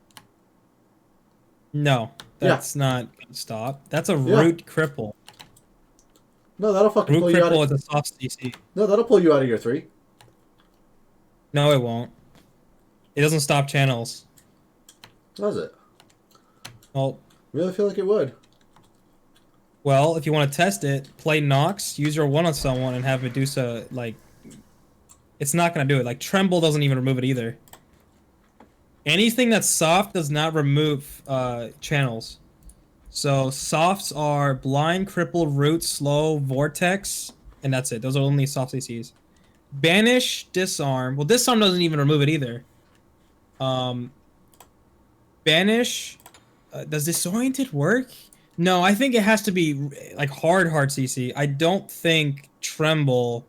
No, that's not gonna stop. That's a Yeah. root cripple. No, that'll fucking Root pull you out. cripple is a soft CC. No, that'll pull you out of your 3. No, it won't. It doesn't stop channels. Does it? Well, Really feel like it would. well, if you want to test it, play Nox, use your 1 on someone, and have Medusa, like... It's not going to do it. Like, Tremble doesn't even remove it either. Anything that's soft does not remove channels. So, softs are Blind, Cripple, Root, Slow, Vortex, and that's it. Those are only soft CCs. Banish, Disarm. Well, Disarm doesn't even remove it either. Banish. Does Disoriented work? No, I think it has to be like hard CC. I don't think Tremble,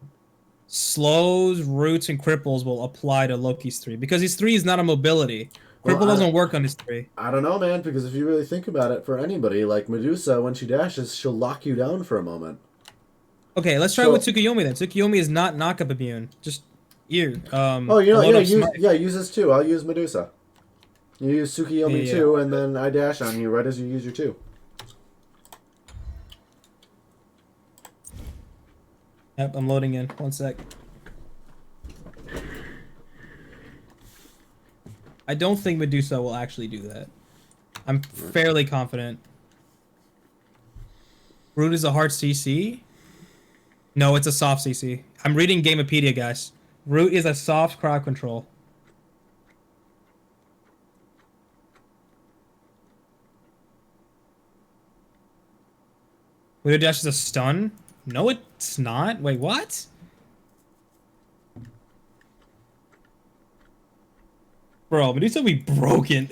Slows, Roots, and Cripples will apply to Loki's 3 because his 3 is not a mobility. Well, Cripple doesn't work on his 3. I don't know, man, because if you really think about it, for anybody, like Medusa, when she dashes, she'll lock you down for a moment. Okay, let's try So- with Tsukuyomi then. Tsukuyomi is not knockup immune. Just you. Oh, you know, load yeah, up Smite. use this too. I'll use Medusa. You use Tsukiyomi Yeah. too, and then I dash on you right as you use your 2. Yep, I'm loading in. 1 sec. I don't think Medusa will actually do that. I'm fairly confident. Root is a hard CC? No, it's a soft CC. I'm reading Gamepedia, guys. Root is a soft crowd control. Widow Dash is a stun? No, it's not. Wait, what? Bro, Medusa be broken.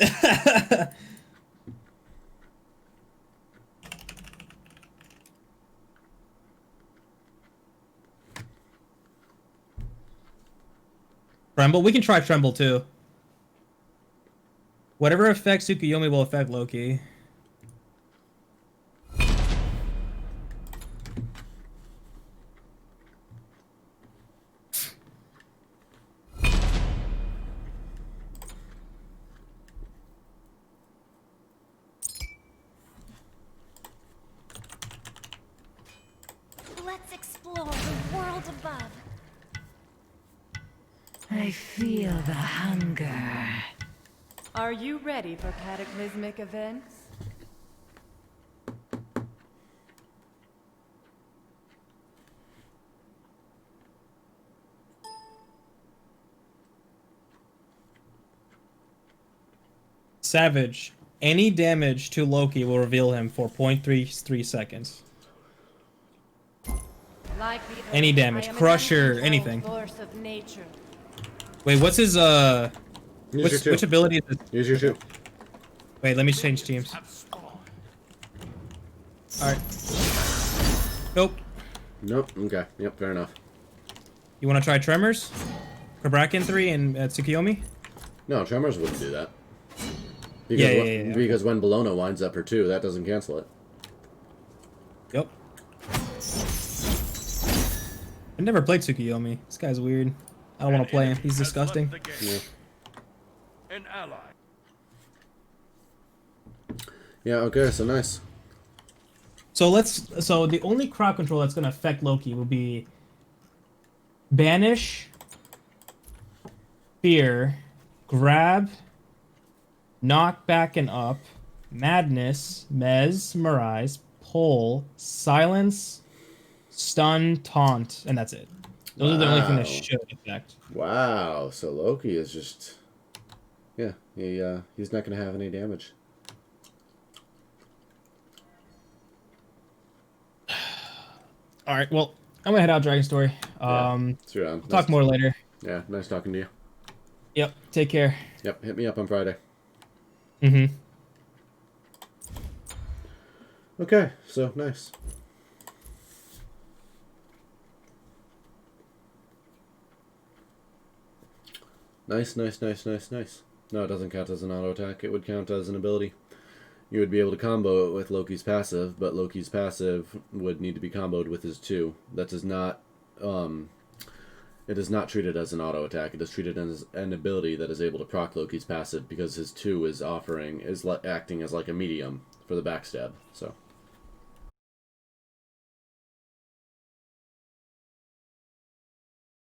Tremble? We can try Tremble too. Whatever affects Tsukuyomi will affect Loki. Let's explore the world above. I feel the hunger. Are you ready for cataclysmic events? Savage. Any damage to Loki will reveal him for 0.33 seconds. Like the Any earth, damage. I am an Crusher, uncontrolled anything. force of nature. Wait, what's his which ability is this? Use your two. Wait, let me change teams. Alright. Nope. Nope. Okay. Yep. Fair enough. You wanna try Tremors? Krabraken 3 and Tsukiyomi? No, Tremors wouldn't do that. Yeah, Because when Bologna winds up for 2, that doesn't cancel it. Yep. I never played Tsukiyomi. This guy's weird. I don't want to play him. He's disgusting. Yeah. An ally. Yeah. Okay. So nice. So the only crowd control that's gonna affect Loki will be Banish, Fear, Grab, Knock Back and Up, Madness, Mesmerize, Pull, Silence, Stun, Taunt, and that's it. Those are the only thing that should affect. Wow. So Loki is just. Yeah. He's not gonna have any damage. All right. Well, I'm gonna head out, Dragon Story. See you around. Talk more later. Yeah. Nice talking to you. Yep. Take care. Yep. Hit me up on Friday. Mm-hmm. Okay. So nice. Nice. No, it doesn't count as an auto attack. It would count as an ability. You would be able to combo it with Loki's passive, but Loki's passive would need to be comboed with his 2. That does not, it is not treated as an auto attack. It is treated as an ability that is able to proc Loki's passive because his 2 is acting as like a medium for the backstab. So.